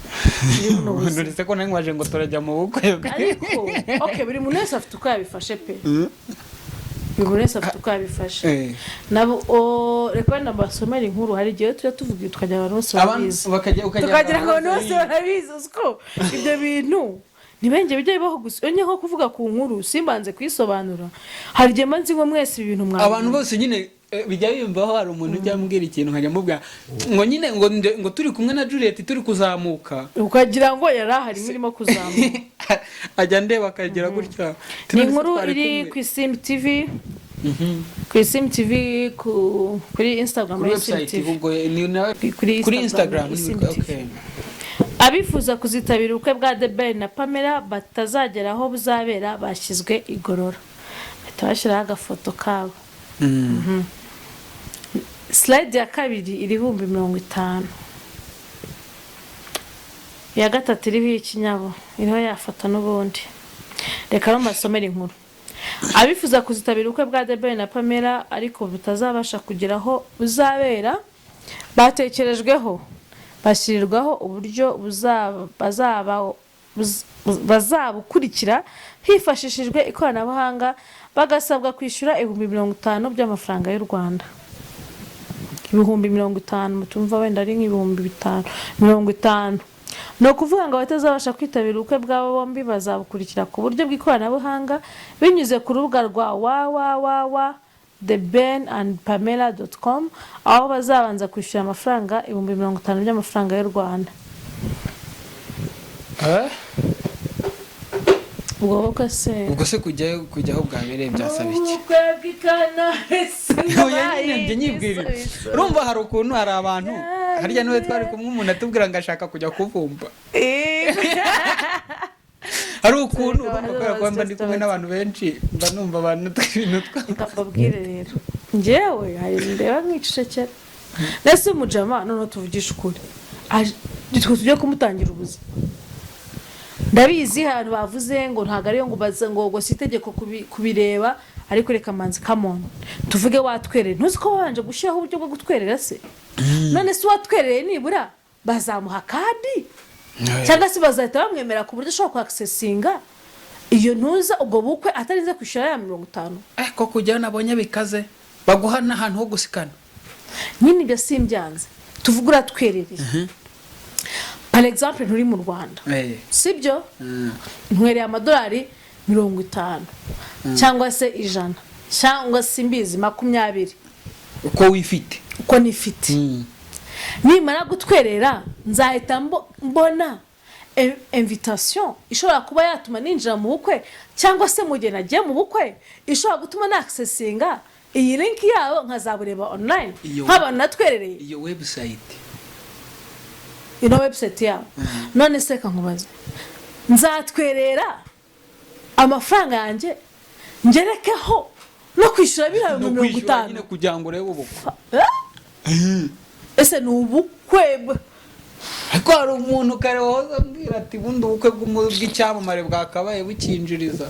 S2: ndetse ko nangwaje ngo turajya mu bukwe
S1: ariko okay buri muntu wese afite uko yabifashe pe buri wese afite uko yabifashe nabo reka nabasomera inkuru hari igihe tujya tuvuga tukajya abantu bose babizi tukagira ngo abantu bose barabizi uko ibyo bintu nibenge bijye bibaho gusa onye nko kuvuga ku nkuru simbanze kwisobanura hari igihe manzi ngo mwese ibintu mwa
S2: abantu bose nyine bijya bimbaho hari umuntu ujya ambwira ikintu nkajya mubwira ngo nyine ngo turi kumwe na Juliet turi kuzamuka
S1: ukagira ngo yari ahari mirimo kuzamuka
S2: ajya ndeba akagira gutya
S1: ni inkuru iri ku Isimbi TV ku Isimbi TV kuri Instagram
S2: kuri Instagram
S1: okay abifuza kuzitabira ubukwe bwa The Ben na Pamela batazageraho buzabera bashyizwe igorora batabashiraho agafoto kabo slide ya kabiri iriho 50 ya gatatu iriho ikinyabo iriho yafata n'ubundi reka no masomera inkuru abifuza kuzitabira ubukwe bwa The Ben na Pamela ariko butazabasha kugeraho buzabera batekerejweho bashyirirwaho uburyo bazabukurikira hifashishijwe ikoranabuhanga bagasabwa kwishyura 50,000 by'amafaranga y'u Rwanda 50,000 mutumva wenda ari nk'ibihumbi 50 no kuvuga ngo batazabasha kwitabira ubukwe bwabo bombi bazabukurikira ku buryo bw'ikoranabuhanga binyuze ku rubuga rwa www.thebenandpamela.com aho bazabanza kwishyura amafaranga 50,000 by'amafaranga y'u Rwanda ubwo se
S2: kujyaho bwabereye byasaba iki urumva hari ukuntu hari abantu harya niwe twari kumwe umuntu atubwira ngo ashaka kujya kuvumba hari ukuntu urumva ndi kumwe n'abantu benshi mba numva abantu tw'ibintu
S1: twababwire rero njyewe hari ndeba nk'icecekera nese umujama none tuvugisha ukuri tujye kumutangira ubuzima ndabizi abantu bavuze ngo ntago ariyo ngo baza ngo si itegeko kubireba ariko reka manzi come on tuvuge watwerere ntuzi ko wanje gushyiraho uburyo bwo gutwerera se none se watwereye nibura bazamuha kandi cyangwa se bazahita bamwemera ku buryo ashobora kwaccessinga iyo ntuza ubwo bukwe atarinze kwishyura ya 50
S2: ko kujyayo nabonye bikaze baguha n'ahantu ho gusikana
S1: nyine ibyo simbyanze tuvuga uratwerereye par exemple nturi mu Rwanda sibyo ntwereye amadolari 50 cyangwa se 100 cyangwa simbizi 20
S2: uko wifite
S1: uko nifite nimara gutwerera nzahita mbona invitation ishobora kuba yatuma ninjira mu bukwe cyangwa se mu gihe nagiye mu bukwe ishobora gutuma naccessinga iyi link yabo nkazabureba online nk'abantu natwerereye
S2: iyo website
S1: ino website yabo none se kankubaza nzatwerera amafaranga yanjye ngerekeho no kwishura bihari mu 50
S2: kugira ngo urebe ubukwe
S1: ese ni ubukwe
S2: ariko hari umuntu kare wahoze ambwira ati bundi ubukwe bw'icyamamare bwakabaye bukinjiriza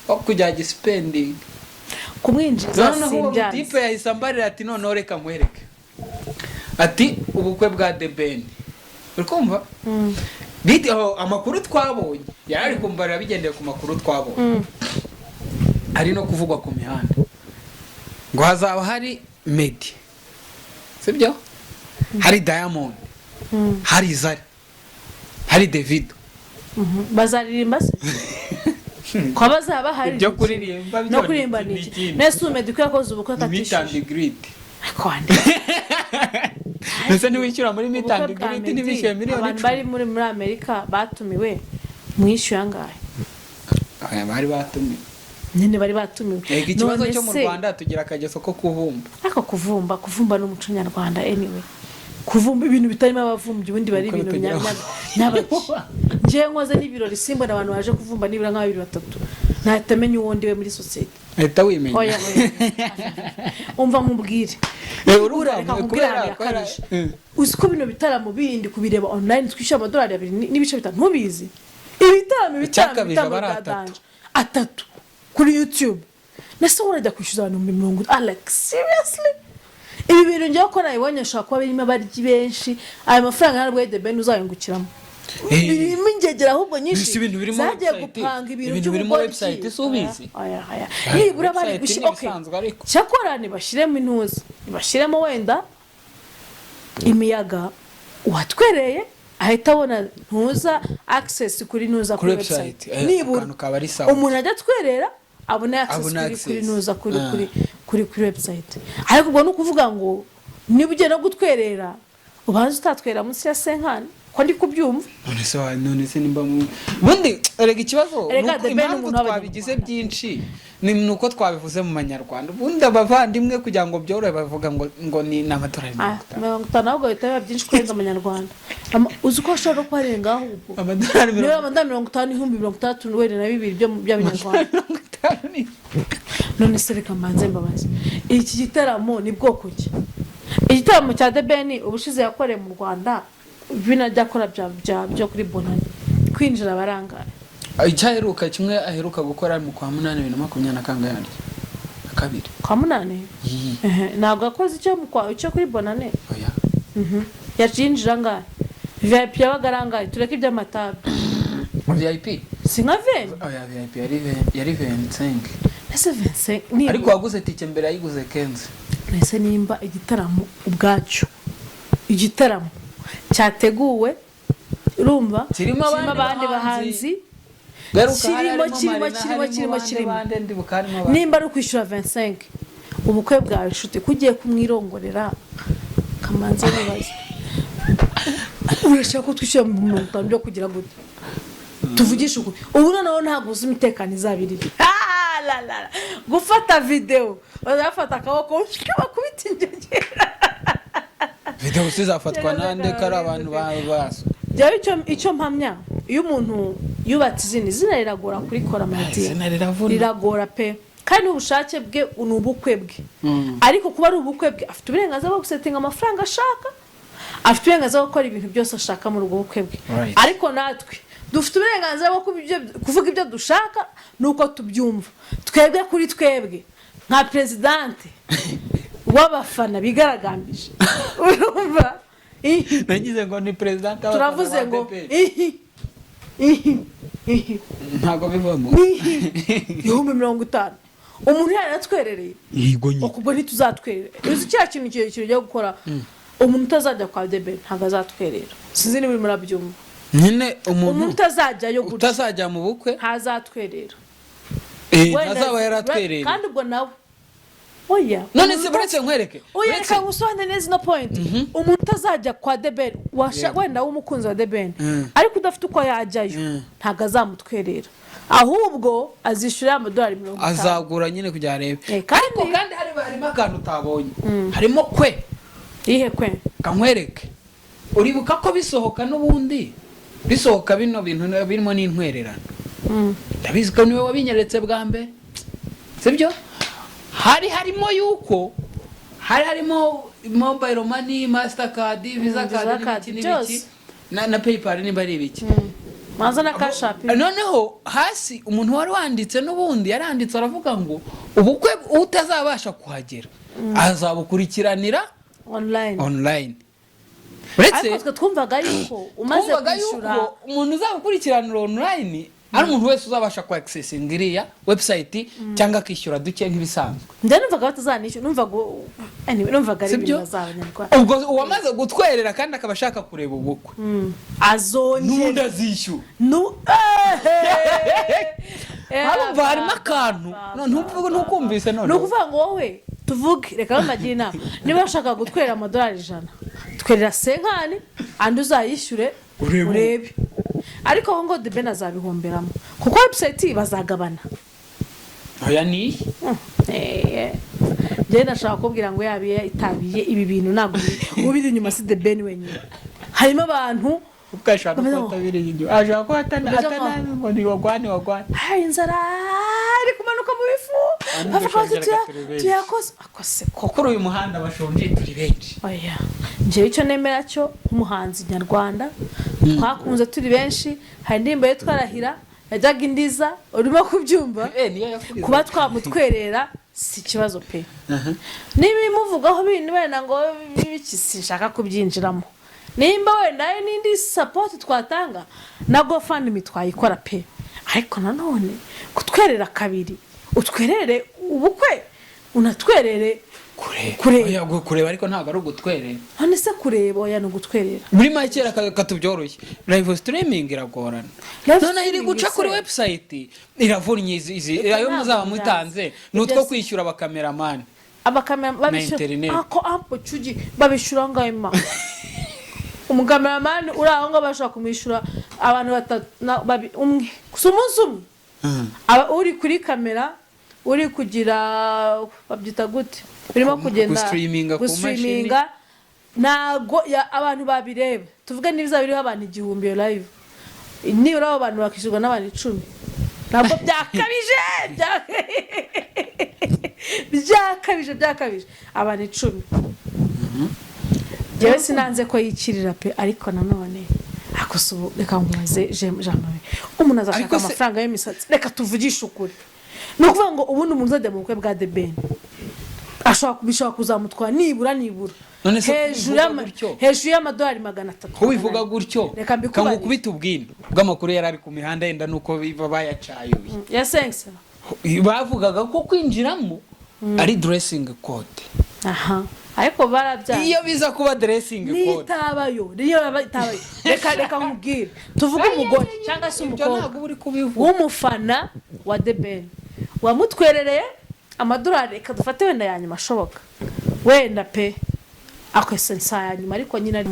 S2: aho kujya spending
S1: kumwinjiza
S2: simbyanze tipe yahise ambarira ati noneho reka mwereke ati ubukwe bwa The Ben urikumva video amakuru twabonye yari kumbarira bigendeye ku makuru twabonye ari no kuvugwa ku mihanda ngo hazaba hari Meddy sibyo hari Diamond hari Zari hari David
S1: bazaririmba se ko bazaba hari
S2: byo kuririmba
S1: no kuririmba niki nesume dukakoze ubukwe
S2: katisha
S1: kwande
S2: nese ni wishyura muri meet and greet ni bishyuye miliyoni
S1: abantu bari muri Amerika batumiwe mwishyuye angahe
S2: aya bari batumiwe
S1: nyine bari batumiwe
S2: ikibazo cyo mu Rwanda tugira akageso ko kuvumba
S1: ariko kuvumba n'umuco nyarwanda anyway kuvumba ibintu bitarimo abavumbyi ubundi bari ibintu nyabaki nje nkoze n'ibirori simba n'abantu baje kuvumba nibira nka 2-3 ntatamenya uwundi we muri society
S2: leta wimenya
S1: oya umva nkubwire urareka kubwira yakalisha uziko bino bitaramo bindi kubireba online twishyura amadolari 2 n'ibice 5 ntubizi ibitaramo atatu kuri YouTube nese urajya kwishyuza abantu 100 Alex seriously ibi bintu ngiye ko nayibonye shaka kuba birimo abaryi benshi aya mafaranga ntabwo The Ben uzayungukiramo birimo ingegera ahubwo nyinshi zagiye gupanga ibintu
S2: birimo website subizi
S1: aya nibura bari gushira okay cyakora ni bashiremo intuza bashiremo wenda imiyaga watwereye ahita abona ntuza access kuri ntuza kuri website nibura umuntu ajya twerera abona access kuri ntuza kuri website ariko ubwo no kuvuga ngo niba ugenda gutwerera ubanza utatwera munsi ya senkani ko ndi kubyumva
S2: none se nimba bundi erega ikibazo nuko twabigize byinshi nuko twabivuze mu Manyarwanda bundi abavandimwe kugira ngo byorohe bavuga ngo ni n'amadolari
S1: 50 ntabwo bitaba byinshi kurenza Amanyarwanda uzi ko ashobora kwarenga ahubwo
S2: amadolari
S1: 50 ihumbi 30 were na 2 by'Abanyarwanda none se reka mbanze mbabaze iki gitaramo ni bwoko ki igitaramo cya The Ben ubushize yakoreye mu Rwanda binajya akora byo kuri Bonani kwinjira barangara
S2: icyaheruka kimwe aheruka gukora mu kwa 8 2020 kangahe kabiri
S1: kwa 8 ntabwo akoze icyo kuri Bonani
S2: oya
S1: yachinjira ngahe VIP yabagaranga tureke iby'amatabi
S2: VIP
S1: si nka ven
S2: oya VIP yari 25
S1: ese 25 ni
S2: ariko waguze tike mbere yayiguze 15
S1: nese nimba igitaramo ubwacyo igitaramo cyateguwe urumva kirimo abandi bahanzi kirimo nimba ari kwishyura 25 ubukwe bwawe inshuti kugiye kumwirongorera kamanze nibaza urashaka ko twishyura mu 50 byo kugira ngo tuvugishe ukuri ubu noneho ntabwo uzi imitekano izabirira la gufata video bazafata akaboko bakubita ingegera
S2: video sizafatwa nande kari abantu baso
S1: byawe icyo mpamya iyo umuntu yubatse izina riragora kurikora amati riragora pe kandi ubushake bwe unubukwe bwe ariko kuba ari ubukwe bwe afite uburenganzira bwo gusetinga amafaranga ashaka afite uburenganzira bwo gukora ibintu byose ashaka mu rugo bukwe bwe ariko natwe dufite uburenganzira bwo kuvuga ibyo dushaka nuko tubyumva twebwe kuri twebwe nka presidente w'abafana bigaragambije urumva
S2: nagize ngo ni president
S1: turavuze ngo
S2: ntago bivamo
S1: 50 umuntu yaratwerereye
S2: yego nyine
S1: okubwo ntituzatwerera uzi cya kintu cyo gukora umuntu utazajya kwa The Ben ntago azatwerera sinzi niba muri murabyumva
S2: nyine umuntu
S1: utazajya
S2: mu bukwe
S1: ntazatwerera
S2: ntazaba yaratwerera
S1: kandi ubwo nawe oya
S2: none se buretse nkwereke
S1: oya reka ngusobanure neza ino point umuntu utazajya kwa The Ben wenda w'umukunzi wa The Ben ariko udafite uko yajyayo ntabwo azamutwerera ahubwo azishyura amadolari 50
S2: azagura nyine kujya arebe
S1: kandi
S2: harimo akantu utabonye harimo kwe
S1: ihe kwe
S2: kankwereke uribuka ko bisohoka n'ubundi bisohoka bino bintu birimo n'intwererano ndabizi ko niwe wabinyeretse bwa mbere sibyo harimo yuko harimo mobile money mastercard visa card n'ibiki na PayPal nimba ari ibiki
S1: maza na cash app
S2: noneho hasi umuntu wari wanditse n'ubundi yaranditse aravuga ngo ubukwe utazabasha kuhagera azabukurikiranira online
S1: uretse twumvaga yuko umaze kwishyura
S2: umuntu uzabukurikiranira online ari umuntu wese uzabasha ku accessing iriya website cyangwa akishyura duke nk'ibisanzwe
S1: njye numvaga batazanishyura numvaga ari ibintu bazabanyarwanda
S2: ubwo uwamaze gutwerera kandi akaba ashaka kureba ubukwe
S1: azongera
S2: azishyura harimo akantu ntukumvise none
S1: ni ukuvuga ngo wowe tuvuge reka bamagira inama niba ushaka gutwerera amadolari 100 twerera 50 andi uzayishyure urebe ariko aho ngo The Ben azabihomberamo kuko website bazagabana
S2: oya ni
S1: njye nashaka kubwira ngo yabiye itabiye ibi bintu ntabwo ubiri inyuma si The Ben wenyine harimo abantu
S2: ukashaka kwatabire y'ibyo ashaka ko atana ngo ni wagwane
S1: hari inzara ari kumanuka mu bifu bavuga ati tuyakoze akose
S2: koko uyu muhanda bashonje turi benshi
S1: oya njye icyo nemera cyo nk'umuhanzi nyarwanda twakunze turi benshi hari indirimbo yitwarahira yajyaga indiza urimo kubyumva kuba twamutwerera si ikibazo pe niba imuvugaho bintu wenda ngo biki sinshaka kubyinjiramo nimba wenda n'indi support twatanga na GoFundMe twayikora pe ariko nanone kutwerera kabiri utwerere ubukwe unatwerere
S2: kureba ariko ntabwo ari ugutwerera
S1: none se kureba oya no gutwerera
S2: muri make katubyoroshye live streaming iragorana none iri guca kuri website iravunnye izi ayo muzaba mutanze nutwo kwishyura abakameramani
S1: babishyura ako ampo cugi babishyura ngayima umukameramani uri aho ngo bashaka kumwishyura abantu batatu umwe gusa umunsi umwe uri kuri kamera uri kugira babyita gute birimo kugenda gustreaminga nago abantu babireba tuvuge nibiza biriho abantu 1000 live nibura abo bantu bakishyurwa n'abantu 10 ntabwo byakabije abantu 10 jewe sinanze ko yikirira pe ariko nanone akosubu reka nkubaze Jean-Marie umuntu azashaka amafaranga y'imisatsi reka tuvugishe ukuri no kuvuga ngo ubundi umuntu uzajya mu bukwe bwa The Ben ashaka kuzamutwara nibura hejuru y'amadolari 300
S2: ubivuga gutyo kangu kubita ubwino bw'amakuru yari ari ku mihanda yenda nuko bayacaye
S1: yasense
S2: bavugaga ko kwinjiramo ari dressing code
S1: ariko barabyaye
S2: iyo biza kuba dressing code
S1: nitabayo reka nkubwire tuvuge umugore cyangwa se umukobwa w'umufana wa The Ben wamutwerereye amadolari reka dufate wenda yanyuma ashoboka wenda pe akwesensa yanyuma ariko nyine ari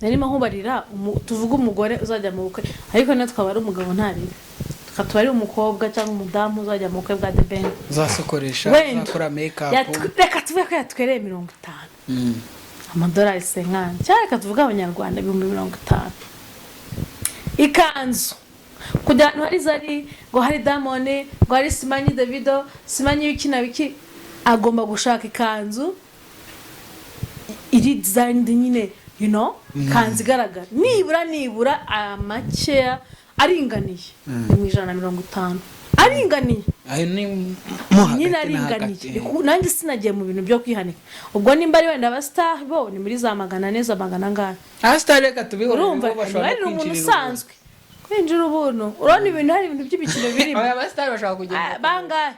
S1: narimo nkubarira tuvuge umugore uzajya mu bukwe ariko natwe ari umugabo ntari katwari umukobwa cyangwa umudamu uzajya mu bukwe bwa The Ben
S2: zasokoresha zakora makeup
S1: reka tuvuge ko yatwereye 50 amadolari 50 cyangwa reka tuvuge abanyarwanda 50 ikanzu kujya ntwari zari ngo hari Diamond ngo hari Simanyi Davido Simanyi bikina biki agomba gushaka ikanzu iri design nyine kanzu igaragara nibura amakeya aringaniye mu 150 aringaniye
S2: ayo ni
S1: nyine aringaniye nanjye sinagiye mu bintu byo kwihanika ubwo nimba ari wenda abastar bo ni muri za 400 za 500
S2: abastar reka tubihora
S1: urumva ari umuntu usanzwe kwinjira ubuntu urabona ibintu hari ibintu by'ibikino birimo
S2: abastar bashaka kugenda
S1: bangahe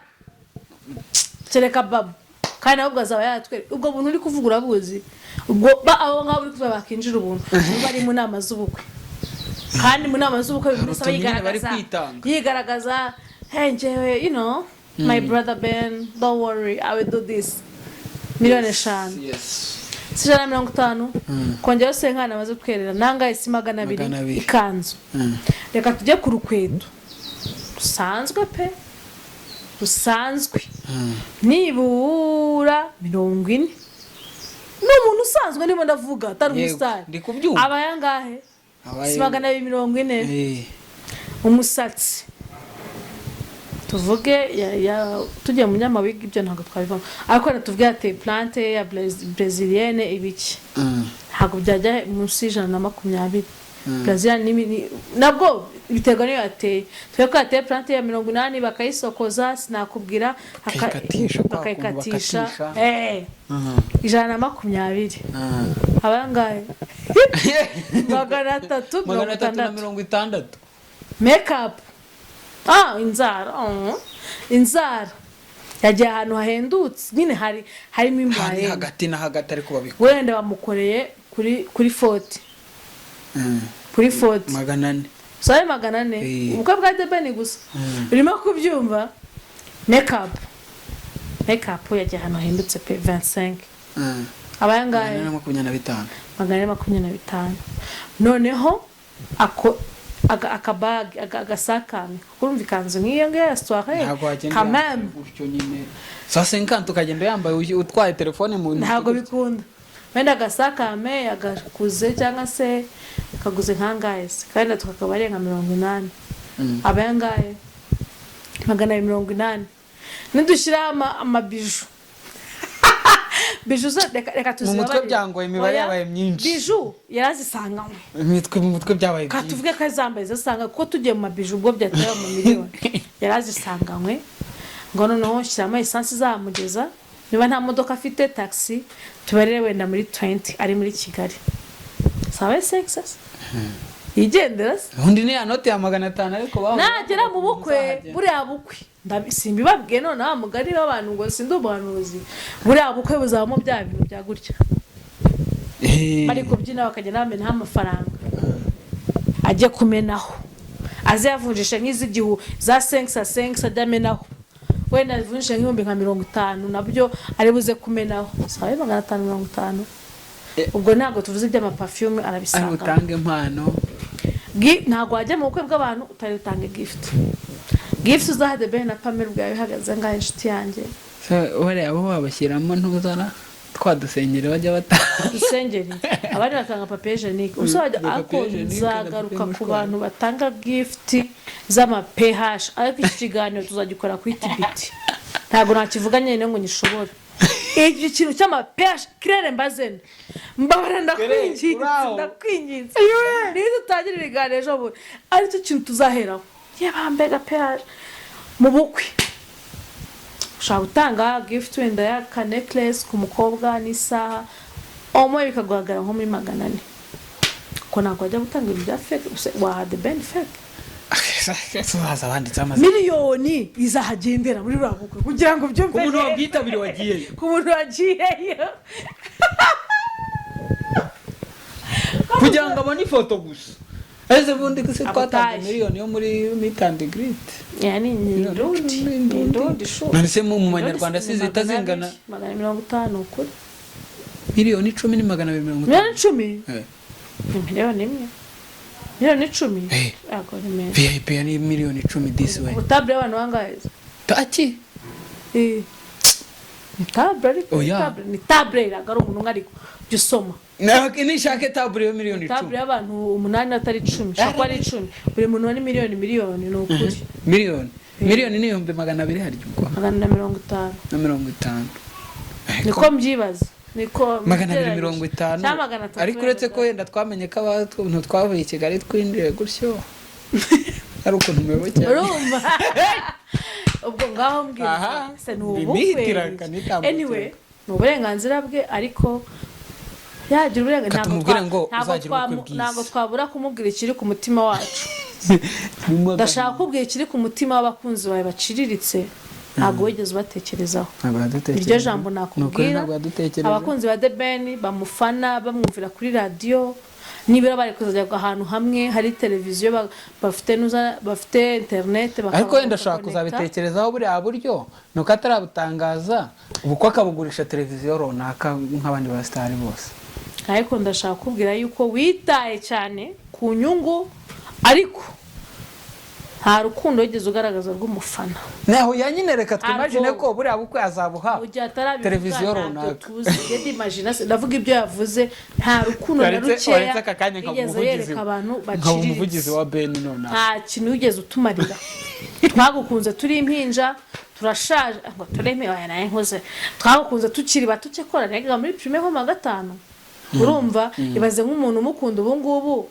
S1: kereka babu kandi ahubwo azaba yatwere ubwo buntu uri kuvuga urabuzi ubwo abo ngabo uri kuvuga bakinjira ubuntu bari mu nama z'ubukwe kandi mu nama z'ubukwe bimwe saba yigaragaza njyewe my brother Ben, don't worry, I will do this. Miliyoni 5.
S2: Yes.
S1: Si 150. Kongera senkana amaze kwerera nanga isi 200 ikanzu. Reka tujye ku rukweto. Rusanzwe pe. Rusanzwe. Nibura 40. N'umuntu usanzwe ndimo ndavuga atari umustar. Aba yangahe? Si 240. Umusatsi. Tuvuge tujye mu nyamawigi ibyo ntabwo twabivamo ariko tuvuge ate plante ya brezilienne ibiki ntabwo byajya munsi $120 Brazilian nabwo biterwa niyo yateye tweko yateye plante ya 80 bakayisokoza sinakubwira bakayikatisha $120 abangaye 360 makeup inzara yagiye ahantu hahendutse nyine harimo imbaye
S2: hagati na hagati ariko babiko
S1: wenda bamukoreye kuri 40 kuri 40
S2: 400
S1: sabe 400 ubukwe bwa debeni gusa urimo kubyumva makeup yagiye ahantu hahendutse pe 25 abayangaye 225 noneho akabagi agasakame kurumva ikanzu nk'iyo ngiyo ya soirée quand même
S2: sasa inkantu kagenda yambaye utwaye telefone mu
S1: ntago bikunda wenda agasakame yagakuze cyangwa se kaguze nkangaye kandi tukakaba ari nka 80 abayangaye 180 nidushyira amabiju biju reka tuzibare
S2: mu mutwe byangoye imibare yabaye myinshi
S1: biju yarazisanganywe
S2: mu mutwe byabaye byinshi
S1: katuvuge ko zambaye zasanga kuko tugiye mu mabiju ubwo byatera mu miliyoni yarazisanganywe ngo noneho shyiramo essence zamugeza niba nta modoka afite taxi tubarere wenda muri 20 ari muri Kigali sawa sexes yigendera
S2: undi ni anote ya 500 ariko baho
S1: nagera mu bukwe buriya bukwe simbibabwiye none amugari abantu ngo sindubanuzi buriya bukwe buzabamo bya bintu bya gutya bari kubyina bakagenda bamena amafaranga ajye kumenaho aze yavunjisha nk'izigihu za 5 ajyamenaho wenda yavunjisha nk'ibihumbi nka 50 nabyo ari buze kumenaho sawa 550 ubwo ntabwo tuvuze iby'ama perfume arabisanga
S2: utange impano
S1: ntabwo wajya mu bukwe bw'abantu utaritanga gift uzahade be na Pamela bwawe hagaze ngaho inshuti yanjye
S2: wari abo babashyiramo ntuzana twadusengere bajya batanga
S1: dusengere abari batanga papier hygienique usajya akonzagaruka ku bantu batanga gift z'ama pH ariko ikiganiro tuzagikora ku TBT ntabwo nakivuganye nyine ngo nyishobora iki kintu cy'ama pH kirere mbazene mbabara ndakwinginze nizo tutagirira igare ejo bundi aricyo kintu tuzaheraho yabambega pH mu bukwe ushaka gutanga gift wenda ya necklace ku mukobwa n'isaha omo bikaguhagara nko muri 400 ko ntabwo wajya gutanga ibyo bya fake wahade ben fake miliyoni izahagendera muri rwabukwe kugira ngo byo
S2: umuntu wabwitabire wagiye
S1: ku muntu wagiyeyo
S2: kugira ngo abone ifoto gusa ese bundi kuse twatanze miliyoni yo muri meet and greet
S1: yani ndundi show
S2: nandise mu Manyarwanda sizita zingana
S1: 150 ukuri
S2: miliyoni 10 ni 250
S1: miliyoni 10 miliyoni 10 yako ni
S2: VIP ni miliyoni 10 this way
S1: utable abantu bangahe
S2: taki
S1: ni table ni table iragara umuntu ngariko byusoma
S2: ni shake table yo miliyoni 10
S1: table y'abantu 8 atari 10 shaka ari 10 buri muntu ni miliyoni no kuri
S2: miliyoni ni 200 haryo kwa
S1: 150 niko mbyibaza niko
S2: 250 ariko uretse ko yenda twamenye ko abantu twavuye Kigali twinjire gutyo ari ukuntu mebeke
S1: urumva ubwo ngaho mbwira se n'ubukwe anyway n'uburenganzira bwe ariko yagira uburenganzira ntabwo twabura kumubwira ikiri ku mutima wacu ndashaka kubwira ikiri ku mutima w'abakunzi bawe baciriritse ntabwo wigeze ubatekerezaho iryo jambo nakubwira abakunzi ba The Ben bamufana bamwumvira kuri radio nibura bari kuzajya ahantu hamwe hari televiziyo bafite internet
S2: ariko wenda ashaka kuzabitekerezaho buriya buryo nuko atarabutangaza ubwo akabugurisha televiziyo runaka nk'abandi ba star bose.
S1: ariko ndashaka kubwira yuko witaye cyane ku nyungu ariko nta rukundo yigeze ugaragaza rw'umufana.
S2: Naho yanyine reka twimagine ko buriya bukwe azabuha televiziyo runaka.
S1: Yedi imagine ndavuga ibyo yavuze nta rukundo na rukeya yigeze yereka abantu baciriritse.
S2: Umuvugizi wa Ben none.
S1: Nta kintu yigeze utumarira. Twagukunze turi impinja turashaje ngo turemewe aya naye nkoze. Twagukunze tukiri bato cyekora nega muri primaire ho 5. Urumva ibaze nk'umuntu umukunda ubu ngubu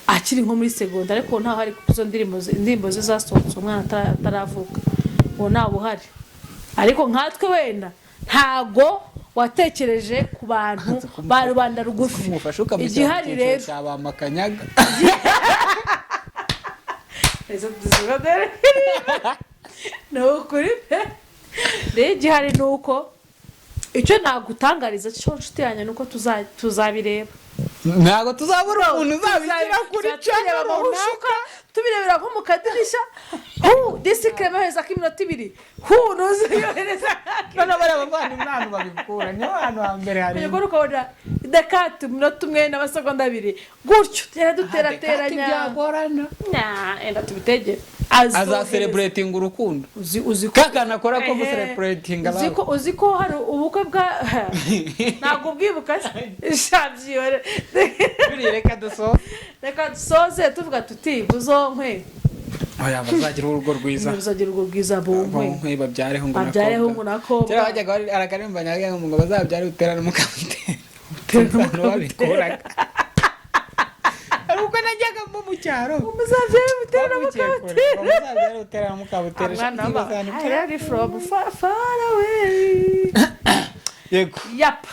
S1: akiri nko muri segonda ariko ntaho hari kuzo indirimbo zizasohotse umwana ataravuka uwo ntaho buhari. Ariko nkatwe wenda ntago watekereje ku bantu ba rubanda rugufi. Igihari rero
S2: cyabamakanyaga
S1: ezo dizugadere no kuri rero igihari nuko icyo nagutangariza cyo nshuti yanjye nuko tuzabireba.
S2: Ntago tuzabura umuntu uzabikira kuri channel runaka
S1: tubirebera nko mu kadirisha disikireme heza k'iminota 2 nuziyohereza
S2: none bari abavandi mwana babikura niho hano hambere hari
S1: yego ukabona dakati minota 1 n'abasegonda 2 gutyo duterateranya enda tubitege
S2: aza celebrating urukundo
S1: uzi
S2: kakana akora ko celebrating
S1: uzi ko hari ubukwe bwa ntago bwibuka shabyiore reka dusoze tuvuga tuti buzonkwe
S2: oya bazagira urugo rwiza
S1: bonkwe
S2: babyareho ngo
S1: nako
S2: cyera bajyaga arakarimba nyaga ngo bazabyare uterana mu kamutera babikoraga uko najyaga mu cyaro
S1: umuzabyare
S2: uterana mu kabutera
S1: ari from far away
S2: yego
S1: yap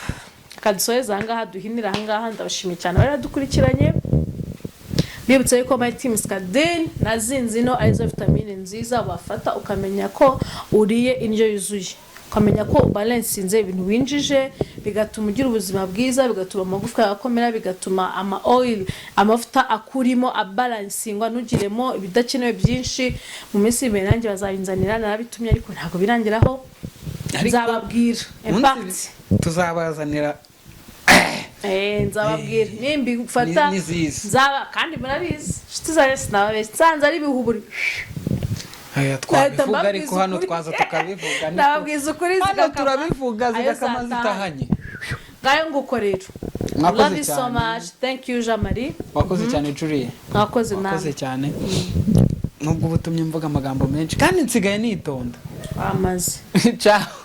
S1: kadusoheza ngaha duhinira ngaha ndabashimiye cyane bari dukurikiranye. Bibutse yuko my team Skadin na Zinzino arizo vitamine nziza wafata ukamenya ko uriye indyo yuzuye, ukamenya ko balansinze ibintu winjije bigatuma ugira ubuzima bwiza, bigatuma amagufwa yakomera, bigatuma ama oil amafuta akurimo abalansingwa ntugiremo ibidakenewe byinshi. Mu minsi imbere nanjye bazabinzanira narabitumye ariko ntago birangiraho nzababwira impact
S2: tuzabazanira
S1: nzababwira nimbi gufata nzaba kandi murabizi nshuti zawe sinababeshye nsanze ari bihuburi
S2: twabivuga ariko hano twaza tukabivuga
S1: nababwiza ukuri
S2: hano turabivuga zigakama zitahanye
S1: ngayo nguko rero. Love you so much. Thank you Jean-Marie.
S2: Wakoze cyane Juliet.
S1: Wakoze
S2: cyane nubwo ubutumye mvuga amagambo menshi kandi nsigaye nitonda
S1: amaze
S2: ciao.